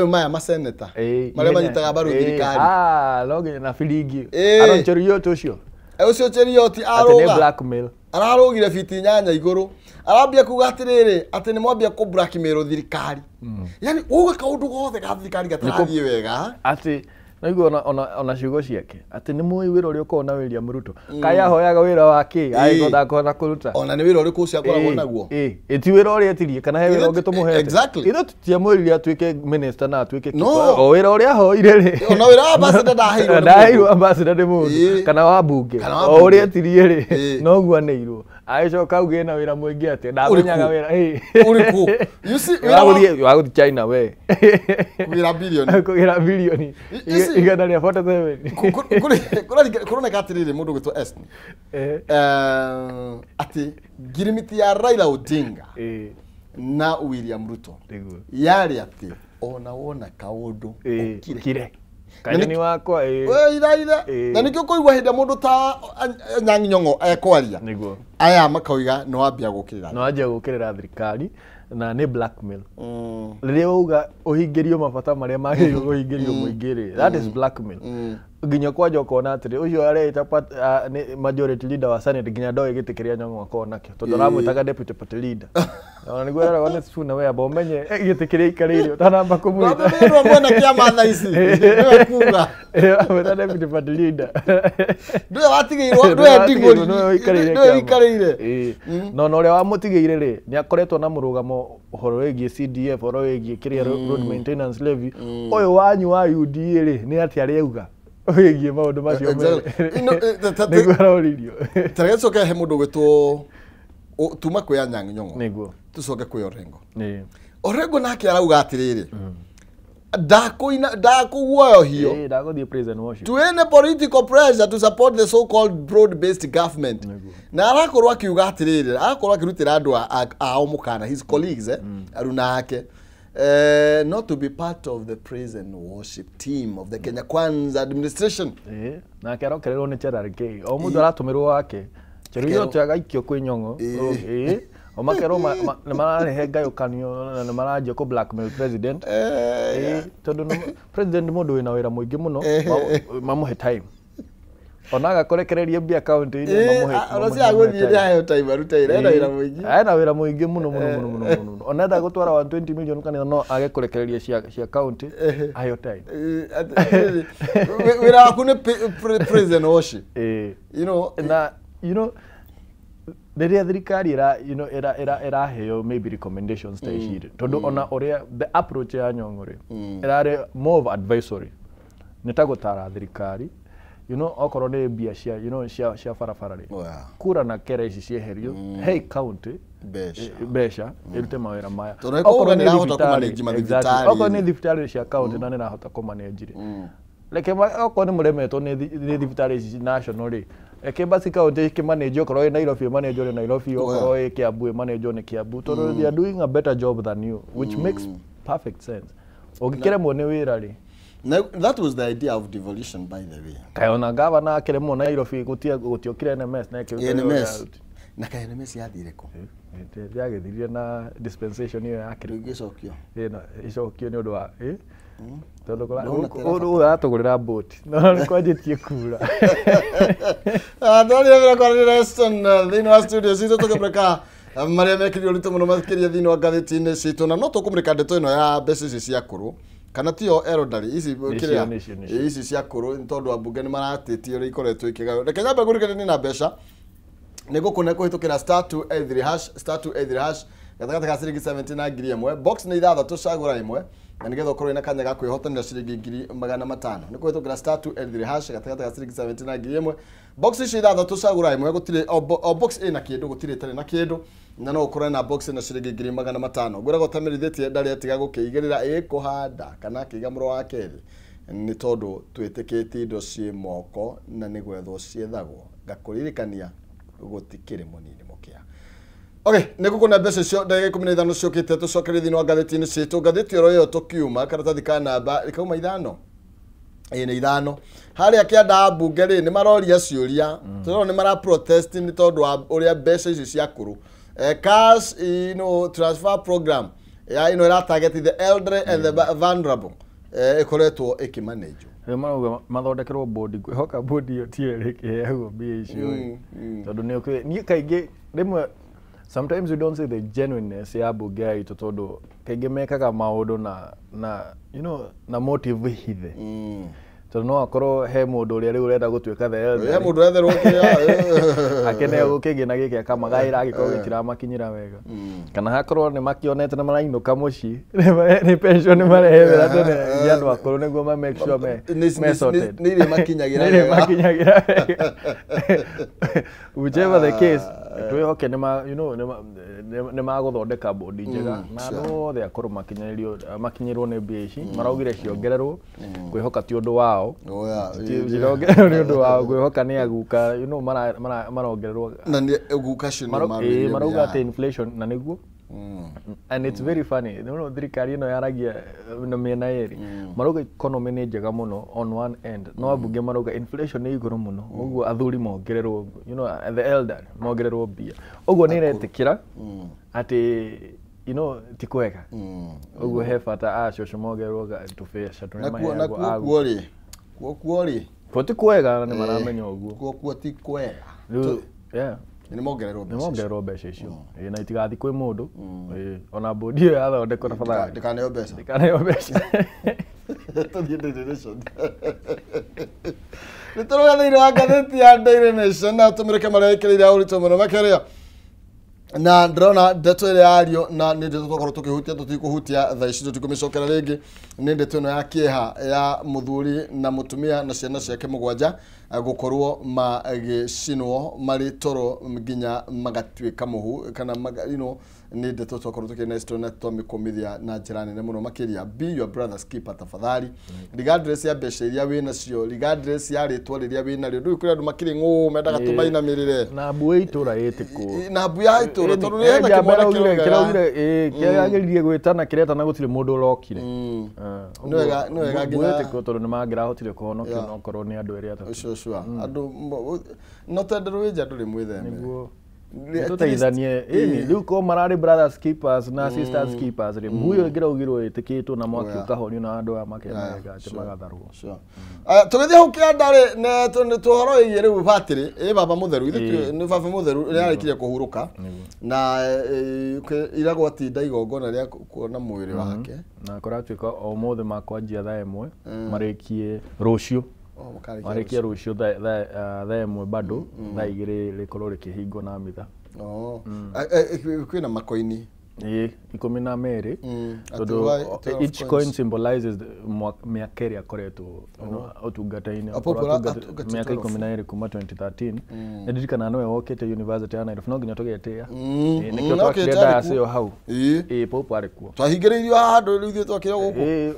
A: maya maseneta marĩa manyitaga mbaru thirikari
B: no nginya na biringi aronchorio tũcio
A: ucio Cherioti aroga ararogire biti nyanya iguru arambia kuga atiriri ati ni mwambia ku blackmail thirikari yani uga kaundu gothe ga thirikari gatarathie wega
B: ati naigua ona ciugo ciake ati ni muyi wira uria uko na William Ruto kaya hoyaga wira wake aigoda kona kuruta
A: ona ni wira uriku ucio akoragwo naguo
B: eti wira uria etirie kana he wira ungi tumuhete itho tutiamwirire atuike minister na atuike o wira uria hoire ri
A: ona wira ambassador
B: ndaheirwo ambassador ni mundu kana wa bunge o uria etirie ri no guaneirwo aicoka auge na wira mwingi ati ndamenyaga wira
A: uriku you see
B: waguthi China we
A: wira bilioni
B: igana rĩa 47
A: kurona katirire mundu gwitwo Esni ati girimiti ya Raila Odinga na William Ruto yari ati ona wona kaundu
B: ukire kanyoni wakwa
A: ira na nikio kuigwa hinda mundu ta Nyang'i Nyong'o ekwaria
B: niguo
A: aya makauga no ambia
B: gukirira thirikari na ni blackmail riria uga uhingirio mabata maria magĩrĩirwo uhingirio muingiri that is blackmail nginya kwanja ukona atiri ucio areta majority leader wa Senate nginya ndoe gĩtĩkĩria Nyong'o akona kĩo tondũ ramwĩtaga deputy party leader ona niguo era wana suna we abo menye gĩtĩkĩria ikarĩire utanamba kumwita
A: ndio mwana kiama tha ici ndio kuga
B: amwĩta deputy party leader
A: ndio watigĩirwo ndio ndigũri ndio ikarĩire no ũrĩa wamũtigĩire rĩ nĩ akoretwo na mũrũgamo ũhoro wĩgiĩ CDF ũhoro wĩgiĩ kĩrĩa road maintenance levy ũyũ wanyu wa UDA rĩ nĩ atĩ arĩauga wĩgiĩ maũndũ macio nĩguo aroririo tũcoke he mũndũ gwĩtwo tuma kwĩ Nyang'i Nyong'o
B: nĩguo
A: tucoke kwĩ Orengo nake arauga atirĩrĩ ndakuguoyohio
B: ndagũthiĩ praise and worship
A: tuene political pressure to support the so called broad based government na arakorwo akiuga atirĩrĩ arakorwo akirutĩra andũ ao mũkana his colleagues aruna ake not to be part of the praise and worship team of the Kenya Kwanza administration
B: na arokererwo nĩ Cherargei o mũndũ aratũmĩrwo wake Cherargei agaikio kwĩ Nyong'o o makerwo nĩ mararehe ngayũkanio na nĩ maranjia ku blackmail president tondũ president mũndũ wĩna wĩra mũingĩ mũno mamũhe time ona agakorekereria mbia account-inĩ mamũhe
A: ona agũthiĩ ayo time arutaire ena
B: wĩra mũingĩ mũno ona enda gũtwara 120 million kana no age kũrekereria cia account ayo time
A: wĩra waku nĩ president worship
B: you know rĩrĩa thirikari ĩraheo maybe recommendations ta ici tondũ ona ũrĩa the approach ya Nyong'o rĩ ĩrarĩ more of advisory nĩ ta gũtara thirikari okorwo nĩ mbia cia cia barabara rĩ kura na kera ici cieherio hey county mbeca irute mawĩra maya
A: okorwo
B: nĩ thibitarĩ cia county na nĩ rahota kũmanage rĩ reke okorwo nĩ mũremetwo nĩ thibitarĩ ici national rĩ eke basi county ĩkĩmanage okorwo ĩ Nairobi ĩmanage ĩ Nairobi okorwo ĩ Kiambu ĩmanage nĩ Kiambu tondũ they are doing a better job than you which makes perfect sense ũngĩkĩremwo nĩ wĩra rĩ.
A: Now, that was the idea of devolution, by the way.
B: Kayona gavana akiremo Nairobi gutiokire NMS na
A: NMS na ka NMS yathire ko
B: yagithirie na dispensation iyo yake
A: igicokio
B: icokio ni undu wa tondu kora atugurira boat no kwajitie kura
A: ndori vira kwa Reston thini wa studio cito tukabreka maria mekirio rito muno makiria thini wa gatheti-inĩ citũ na no tukumurika ndeto ino ya mbeca ici cia kuru kana tio erodari ici kiria ici cia kuru ntondu ambunge ni maratĩtio ri ikoretwo ikigayo reke nyambe ngurikane na mbeca Nego kuna kuhitukira *283# gatagata ka ciringi 70 na ngiri ĩmwe. Box nĩ ithathatũ cagũra ĩmwe na nĩgetha ũkorwo na kanya ga kwĩhotanĩra ciringi ngiri 500. Nĩ kuhitukira *283# gatagata ka ciringi 70 na ngiri ĩmwe. Box ici ithathatũ cagũra ĩmwe gũtirĩ o box ĩna kĩndũ gũtirĩ tarĩ na kĩndũ na no ũkorwo na box na ciringi ngiri 500. Ngwĩra gũtamirithĩtie ndarĩ atiga gũkĩigĩrĩra ĩkũhanda kana kĩiga mũro wa kerĩ nĩ tondũ twĩtĩkĩtie indo ciĩ moko na nĩ gwethwo ciethagwo ngakũririkania gũtikĩrĩ mũnini mũkĩa. Okay, nĩgũkũna mbeca icio ndagĩka 15 ciũkĩte tũcokerie thĩinĩ wa ngathĩti-inĩ citũ. Ngathĩti ĩyo tũkiuma karatathi ka namba ĩkauma 5 nĩ 5 harĩa kĩanda mbunge rĩ nĩ maroria ciũria tondũ nĩ mara protest nĩ tondũ wa ũrĩa mbeca ici ciakũrũ cash transfer program ya ĩra target the elderly and the vulnerable ĩkoretwo ĩkĩmanage.
B: Marauga mathondekerwo board kwĩhoka board ĩyo ti ĩrĩkĩheagwo mbia icio tondũ niĩ kaingĩ rĩmwe sometimes we don't see the genuineness ya mbunge yaitũ tondũ kaingĩ mekaga maũndũ na you know na motive hithe tondũ no akorwo he mũndũ ũrĩa rĩu ũrenda gũtuĩka the elder he mũndũ ũretherwo kĩya akenea gũkĩgĩna gĩkĩ akamagaĩra agĩkorwo gĩtiramakinyĩra wega kana hakorwo nĩ makĩonete na marainũka mũciĩ nĩ pension nĩ marehera tene ya andũ akũrũ nĩguo ma make sure me sorted
A: nĩ makinyagĩra
B: whichever the case twĩhoke nĩ magũthondeka bondi njega na andũ othe akũrũ makinyĩrwo nĩ mbia ici maraugire ciongererwo kwĩhoka ti ũndũ wao jirongererwo nĩ ũndũ wao kwĩhoka nĩ aguka marongererwo na nĩ aguka cio marauga atĩ inflation na nĩguo and it's very funny thirikari ĩno yaragia na mĩena yerĩ marauga economy nĩ njega mũno on one end no ambunge marauga inflation nĩ igũrũ mũno ũguo athuri mongererwo the elder mongererwo mbia ũguo nĩ iretĩkĩra atĩ ti kwega ũguo he bata cũcũ mongererwo tũbeca tũrĩa maheagwo kuo rĩ ti kwega nĩ maramenya ũguo kuo ti kwega nĩ mongererwo mbeca icio na itigathi kwĩ mũndũ ona bondi ĩyo yathondekwo na bata ndĩkaneo mbeca tũthiĩ Daily Nation nĩ tũrũga thĩinĩ wa ngathĩti ya Daily Nation na tũmĩrĩke marĩa ĩkĩrĩire ũritũ mũno makĩria na ndĩrona ndeto ĩrĩa yario na nĩ ndeto tũkorwo tũkĩhutia tũtikũhutia thaa ici tũtikũmĩcokera rĩngĩ nĩ ndeto ĩno ya kĩeha ya mũthuri na mũtumia na ciana ciake mũgwanja gũkorwo magĩcinwo marĩ toro nginya magatuĩka mũhu kana nĩ ndeto tũkorwo tũkĩna story na tũmĩkomithia na njĩra nene mũno makĩria be your brother's keeper tafadhali regardless ya mbeca iria wĩna cio regardless ya rĩtwa rĩrĩa wĩna rĩo ndũĩ kũrĩ andũ makĩrĩ ng'ũ mendaga tũmainamĩrĩre na mbu itũra ĩtĩkũ na mbu ya itũra tondũ nĩ hena kĩmwana kĩraugire kĩagĩririe gwĩtana kĩretana gũtirĩ mũndũ ũrokire nĩ wega nginya ĩtĩkũ tondũ nĩ mangĩrahotire kũhonokio no korwo nĩ andũ erĩ atatũ andũ no tondũ rwĩnja ndũrĩ mwĩtheme tũteithanie rĩu ko mararĩ brothers keepers na sisters keepers rĩ mbuyo ngĩraugirwo ĩtĩkĩtwo na mwaki ũkahonio na andũ aya makenega atĩ magatharwo tũgĩthiĩ hau kĩandarĩ nĩ tũhoro ĩgiĩ rĩu batĩrĩ baba mũtheru nĩ baba mũtheru ũrĩa arĩkirie kũhurũka na iragwo atinda igongona rĩa kuona mwĩrĩ wake na kũratuĩka o mũthĩ makwanjia thaa ĩmwe marĩkie rũciũ marĩkia rũciũ thaa ĩmwe bado thaa igĩrĩ rĩkorwo rĩkĩhingwo na mitha kwĩna makoini 12 tondũ each coin symbolizes mĩaka ĩrĩa akoretwo ũtungata-inĩ mĩaka 12 kuma 2013 nĩ ndirikana nowe wokĩte University ya Nairobi no nginya tũgetĩa nĩkĩo twakire dayas ĩyo hau Pope arĩ kuo twahingĩrĩirio handũ rĩu ithuĩ twakĩre gũkũ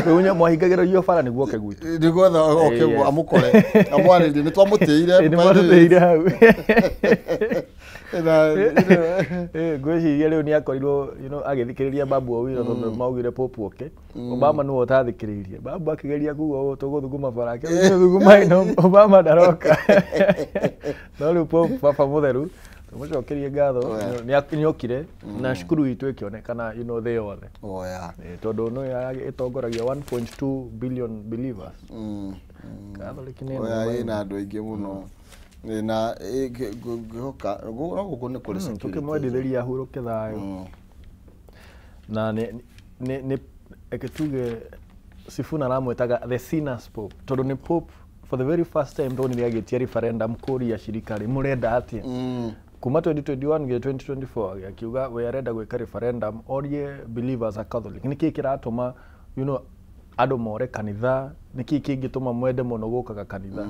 B: rĩu mwahingagĩrĩrio bara nĩguo oke gwitũ nĩguo oke guo amũkore amwarĩrie nĩ twamũtĩire hau ngwĩciria rĩu nĩ akorirwo agĩthikĩrĩria Babu Owino tondũ maugire Pope oke Obama nĩwe ũtathikĩrĩirie Babu akĩgeria kuga tũgũthuguma bara thuguma ĩno Obama ndaroka no rĩu Pope baba mũtheru tũmũcokerie ngatho nĩ okire na cukuru itũ ĩkĩonekana thĩ yothe tondũ nĩ ĩtongoragia 1.2 billion believers Catholic nĩ na andũ aingĩ mũno na ngĩhoka gũkũ nĩ kũrĩ tũkĩmwendithĩria ahurũke thayũ na nĩ ekĩtuge Sifuna aramwĩtaga the sinners Pope tondũ nĩ Pope for the very first time ndonire agetia referendum kuria shirikari murenda atia kuma 2021 nginya 2024 akiuga we arenda gwika referendum orie believers a Catholic niki kiratuma you know ado more kanitha niki kingituma mwende muno gukaga kanitha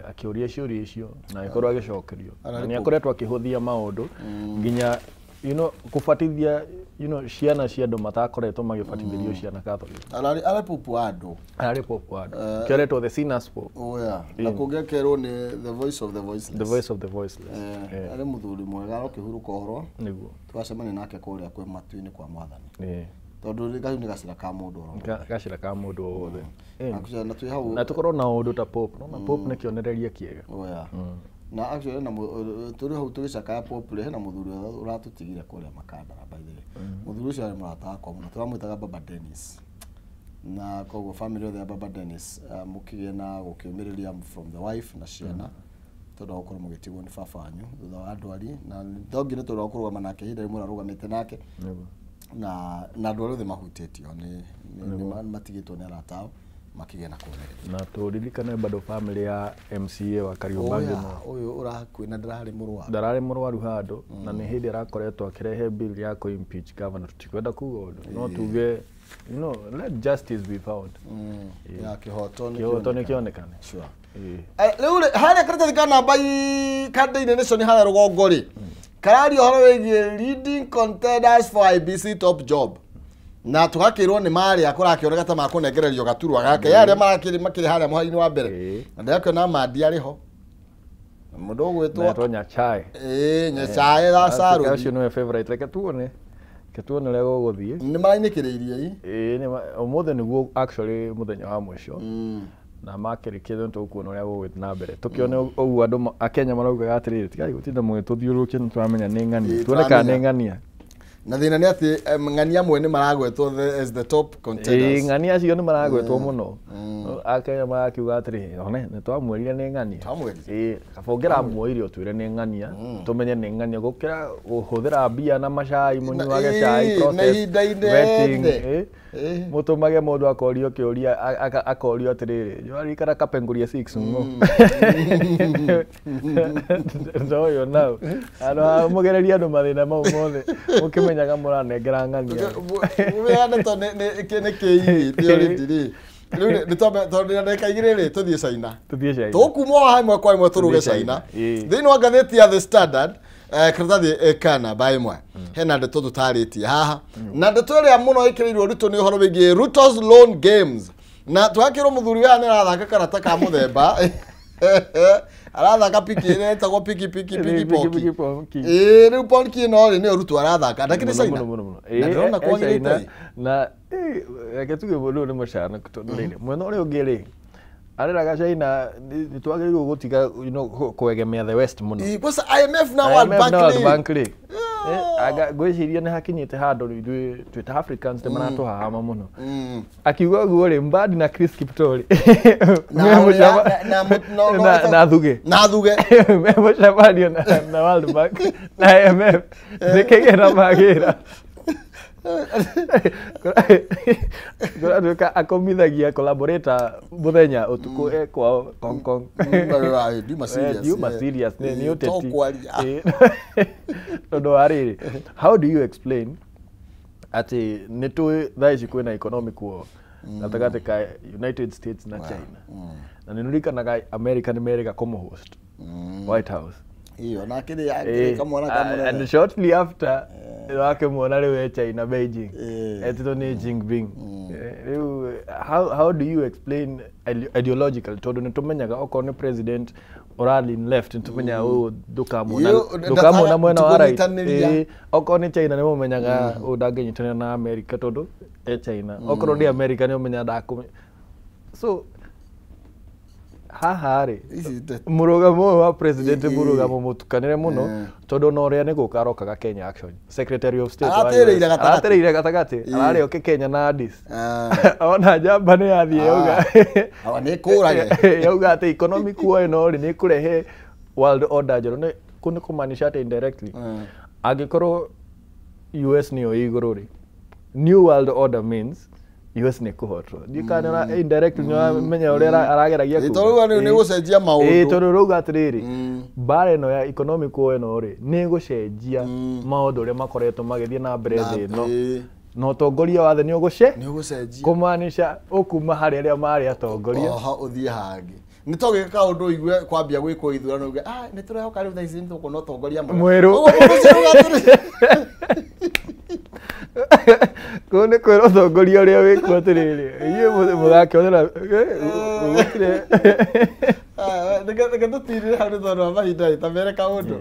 B: akiuria ciuria icio na ikorwa agicokerio ni akoretwo akihuthia maundu nginya you know kufatithia you know ciana cia andu matakoretwo magifatithio ciana Catholic
A: ale popu ado
B: keretwo the sinners pope
A: na kugekerwo ni the voice of the voiceless ale muthuri mwega ukihuruka horo
B: niguo
A: twacemania nake kuria kwi matu-ini kwa mwathani tondu ni gacira ka mundu
B: wothe
A: na twi hau
B: na tukorwo na undu ta pope no pope ni kionereria kiega
A: na actually na turi hau tugicakaya pope na muthuri uratutigire kuria makandara by the way muthuri ucio ari murata wakwa muno turamwitaga Baba Dennis na koguo family yothe ya Baba Dennis mukigie na gukiumiriria from the wife na ciana tondu gukorwo mugitigwo ni baba wanyu thutha wa ndwari na thongi ni tondu gukorwo nake hinda rimwe arugamite nake na andu othe mahutitio ni matigitwo ni aratao makigena kuonereria
B: na turirikane bado family ya MCA wa Kariobangi
A: uyu urakwina
B: ndarari murwaru handu na ni hindi arakoretwo akirehe bill ya ku impeach governor tutikwenda kuga undu no tuge you know let justice be found
A: ya kihoto
B: ni kionekane
A: sure riu haria karatathikana bai kande-ini nation haria rugongori karari horo wigie leading contenders for IBC top job na tugakirwo ni mari akurakioneka ta makunengererio gaturwa gake yaria makiri haria muhaini wa mbere na ndako na madi ariho mundu gwitwo
B: Nyachai
A: Nyachai da saru
B: kacio no favorite reke tuone lego guthie
A: ni marainikireirie
B: ni omothe niguo actually muthenya wa mwisho na makirikie tukuona uria gugwithie na mbere tukione uguo andu akenya marauga atiriri tigai gutinda mugituthiurukia turamenya ni ng'ania tuoneka ni ng'ania
A: na thina ni ati ng'ania mwe ni maragwetwo as the top contenders
B: ng'ania cio ni maragwetwo muno akenya marakiuga atiri one ni twamwerire ni ng'ania kabongera muoire utwire ni ng'ania tumenye ni ng'ania gukira guhuthira mbia na macai munyuage cai process mutumage mundu akorio kiuria akorio atiriri jwari kana kapenguria 6 ngo so you know ano mugereria andu mathina mau mothe mukimenyaga muranengera ng'ania
A: mubeane to ne kei theory riu ni tondu ndeka igiriri tuthie China tukuma hamwe kwa imwe turuge China thiini wa ngatheti ya The Standard kiratathi kana baimwe hena ndeto tutaritie haha na ndeto ria muno ikirirwo Ruto ni horo wigie Ruto's loan games na twakirwo muthuri wa ni arathaka karata ka muthemba arathaka piki ni tago piki poki riu ponki no ni Ruto arathaka ndakiri China na ndona kwagirite
B: na agetuge bulu ni mushana kutonore mwena uri ugiri areraga China ni twagiriwe gutiga you know kuegemea the west muno
A: because IMF na World Bank
B: aga gwiciria ni hakinyite handu ithui twita Africans te maratuhahama muno akiuga guo ri Mbadi na Chris Kiptoli na thuge memo shabadio na World Bank na IMF nikegera magira Gora akomithagia collaborator muthenya utuku kwa Hong Kong Duma serious ni uteti ndo ariri how do you explain ati neto thaici kwina economic war natagate ka United States na China na ninurikanaga America ni merega como host White House
A: iyo na kile yake kamona
B: and shortly after wake muona lewe China Beijing etito ni Jinping how do you explain ideological todo nitumenyaga okone president orally left ntumenya dukamona mwena wa right okone China ni mumenyaga udangenyitana na America todo China okoro ni America ni umenya ndakume so hahari murugamo wa president murugamo mutukanire muno tondu no ria ni gukarokaga Kenya action secretary of state atereire gatagati arari oke Kenya na Addis ona jamba ni athie yoga
A: awa ni kurage
B: yoga ati economic war no ri ni kurehe world order jero ni kuni kumanisha ati indirectly agikorwo US ni o iguru ri new world order means US nĩ kũhotwo ndikana indirect nĩ menya ũrĩa arageragia
A: kuga tondũ nĩ gũcenjia maũndũ
B: tondũ rauga atĩrĩrĩ mbara ĩno ya economic war ĩno rĩ nĩ gũcenjia maũndũ ũrĩa makoretwo magĩthiĩ na mbere thĩ ĩno no tongoria wa thĩ nĩ ũgũcenjia kũmaanisha ũkuma harĩ arĩa marĩ atongoria
A: ũthiĩ hangĩ nĩ togeka ũndũ igue kwambia gwĩkwo ithurano uge nĩ tũrehoka rĩu thaa ici nĩ tũkũona ũtongoria
B: mwerũ ko nĩ kwĩra ũtongoria ũrĩa wĩkuo atĩrĩrĩ inyuĩ mũgakĩonera gũtirĩ
A: reke tũtirire hau nĩ tondũ wa mahinda ta mere kaũndũ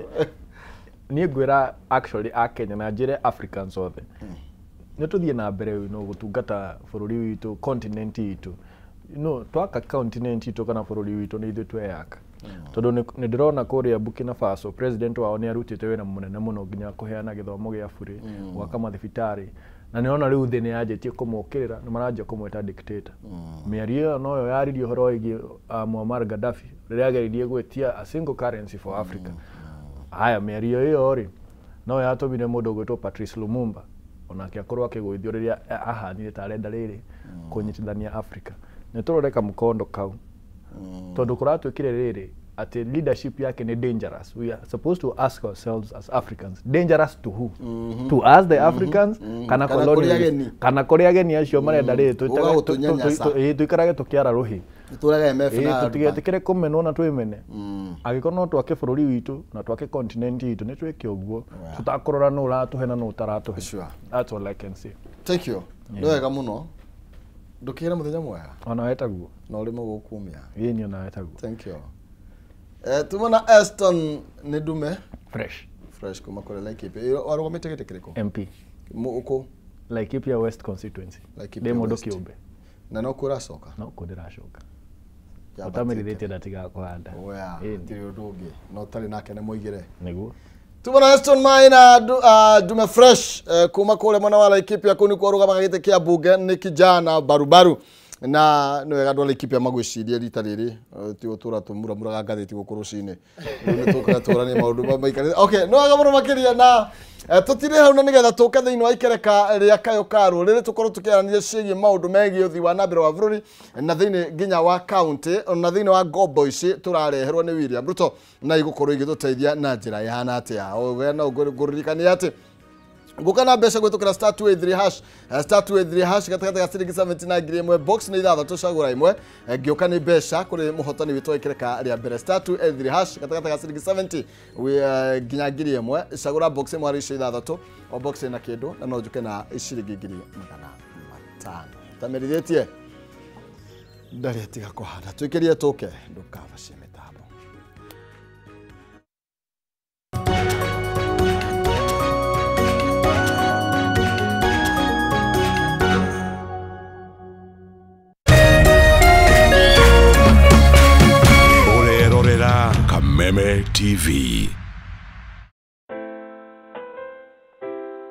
B: niĩ ngwĩra actually Akenya na njĩre Africans othe nĩ tũthiĩ na mbere no gũtungata bũrũri witũ continent itũ no twaka continent itũ kana bũrũri witũ nĩ ithuĩ tweyaka tondũ nĩ ndĩrona kũrĩa Burkina Faso president wao nĩ arutĩte wĩra mũnene mũno nginya kũheana gĩthomo gĩa bure gwaka mathibitarĩ na nĩ ona rĩu thĩ nĩ yanjĩtie kũmũkĩrĩra nĩ maranjia kũmwĩta dictator mĩario ĩyo noyo yaririo ũhoro wĩgiĩ Muammar Gaddafi rĩrĩa ageririe gwĩtia a single currency for Africa haya mĩario ĩyo rĩ no yatũmire mũndũ gwĩtwo Patrice Lumumba onake akorwo akĩgũithio rĩrĩa ahanire ta arenda rĩrĩ kũnyitithania Africa nĩ tũroreka mũkondo kau tondũ kũratwĩkire rĩrĩ ati leadership yake ni dangerous. We are supposed to ask ourselves as Africans, dangerous to who? To us the Africans kana colonialists kana kũrĩa ageni acio marenda rĩrĩ tuikarage tukiara ruhi
A: tũraga MF na
B: tũtigetikire kũmenwo na twĩmene agĩkorwo no twake bũrũri witũ na twake continent itũ nĩ twĩke ũguo tutakorora no ũratũhe na no ũtaratũhe. That's all I can say.
A: Thank you. Nĩ wega mũno ndũkĩra mũthenya mwega
B: ona wetagwo
A: na ũrĩ mũgũkumia
B: yeni ona wetagwo.
A: Thank you. Tumana Aston Nedume fresh kuma kule Laikipia warugomete gete kiriko
B: MP
A: uko
B: Laikipia West constituency demo dokiombe
A: na no kuracoka
B: no kudirashoka utamirithite ndatiga kuhanda
A: oya tiri ndungi no tari nake ne moigire
B: niguo
A: Tumana Aston Maina Dume fresh kuma kule mwana wa Laikipia kuni kwa rugama gite kia bunge ni kijana barubaru na no wega ndwala Laikipia magwiciria rita riri ti utura tumura muraga ngathiti gukurucine ni tukaga turani maundu maikare. Okay, no wega muno makiria na tutire hau na nigetha tuke thiini wa ikereka ria kayo karo riri tukorwo tukiarania ciĩgiĩ maundu megiĩ uthii wa nambere wa bũrũri na thiini nginya wa county na thiini wa ngombo ici turareherwo ni William Ruto na igukorwo igituteithia na njira ihana atia owe na nguririkania ati gukana mbeca gwitukira *283# gatagata ga ciringi 79 box ni ithatha tucagura imwe ngiuka ni mbeca kuri muhotani witu ikireka ria mbere *283# gatagata ga ciringi 70 nginya ngiri imwe cagura box imwe ari ithathatu o box ina kindu na no njuke na ciringi ngiri 500 tamerithitie ndari atiga kuhanda twikirie tuke ndukava cia mitambo.
C: Kameme TV.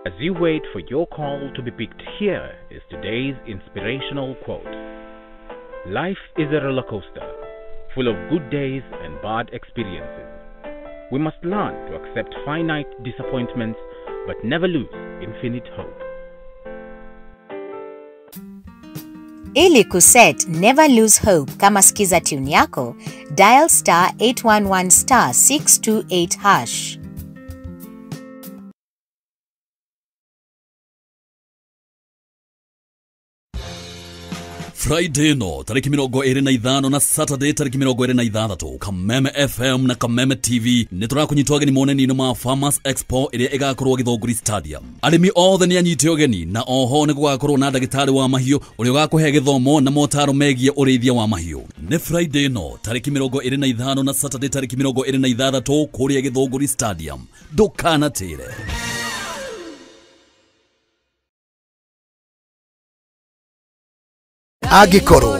D: As you wait for your call to be picked, here is today's inspirational quote. Life is a roller coaster, full of good days and bad experiences. We must learn to accept finite disappointments, but never lose infinite hope.
E: Ili kuset never lose hope kama skiza tune yako, dial *811*628#.
F: Friday no tariki 25 na Saturday tariki 26 Kameme FM na Kameme TV niturakunyitwa ageni moneni ma Farmers Expo iria igakorwo Githunguri Stadium. Arimi othe ni anyite ogeni na oho ni gugakorwo na ndagitari wa mahiu uria ugakuhe githomo na motaro megie urithia wa mahiu. Ni Friday no tariki 25 na Saturday tariki 26 kuria Githunguri Stadium. Ndukanatire.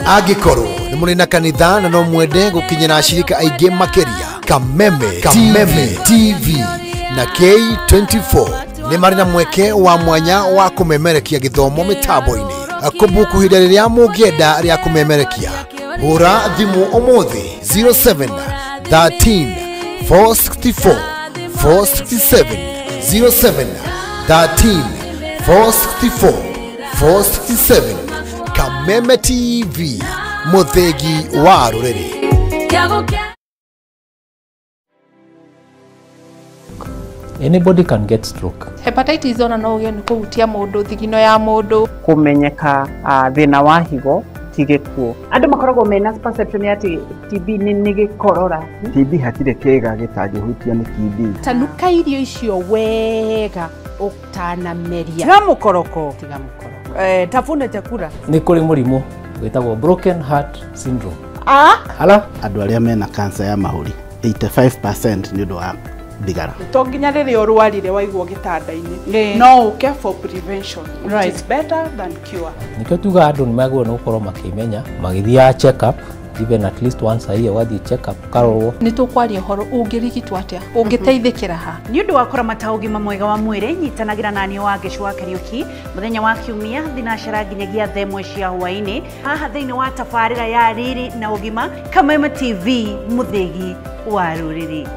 G: Agikoro ni muri na kanitha na no mwende gukinyira ashirika aige makeria. Kameme TV na K24 ni mari na mweke wa mwanya wa kumemerekia githomo mitambo-ini. Kumbukuhira riria mugienda ria kumemerekia hura thimu umuthi 07 13 464 467 07 13 464 467 Kameme TV, muthegi wa ruriri.
C: Anybody can get stroke.
H: Hepatitis ona no uge ni kuhutia mundu thigino ya mundu
I: kumenyeka thina wa higo tigikuo andu makoragwo mena perception ati TB ni gikorora.
J: TB hatire kega gitangihutia ni TB.
H: Tanuka irio icio wega utanameria
I: tiga mukoroko
H: tafuna chakula
C: Ni kuri murimu witagwo broken heart syndrome.
J: Ala andu aria mena cancer ya mahuri 85% ni ndo wa thigara.
H: To nginya riri urwarire waigwo gitanda-ini no uke for prevention, right? It's better than cure.
C: Nikio tuga andu ni magwo no gukorwo makimenya magithia check up even at least once a year wathi check up karorwo
H: ni tukwaria horo ungirigitwo atia ungiteithikira ha
I: ni undu wa kuramata ugima mwega wa mwiri nyitanagira nani wa Gicua Kariuki muthenya wa kiumia thinacera nginyagia themwe cia hwaini haha thiini wa tabarira ya riri na ugima Kameme TV muthegi wa ruriri.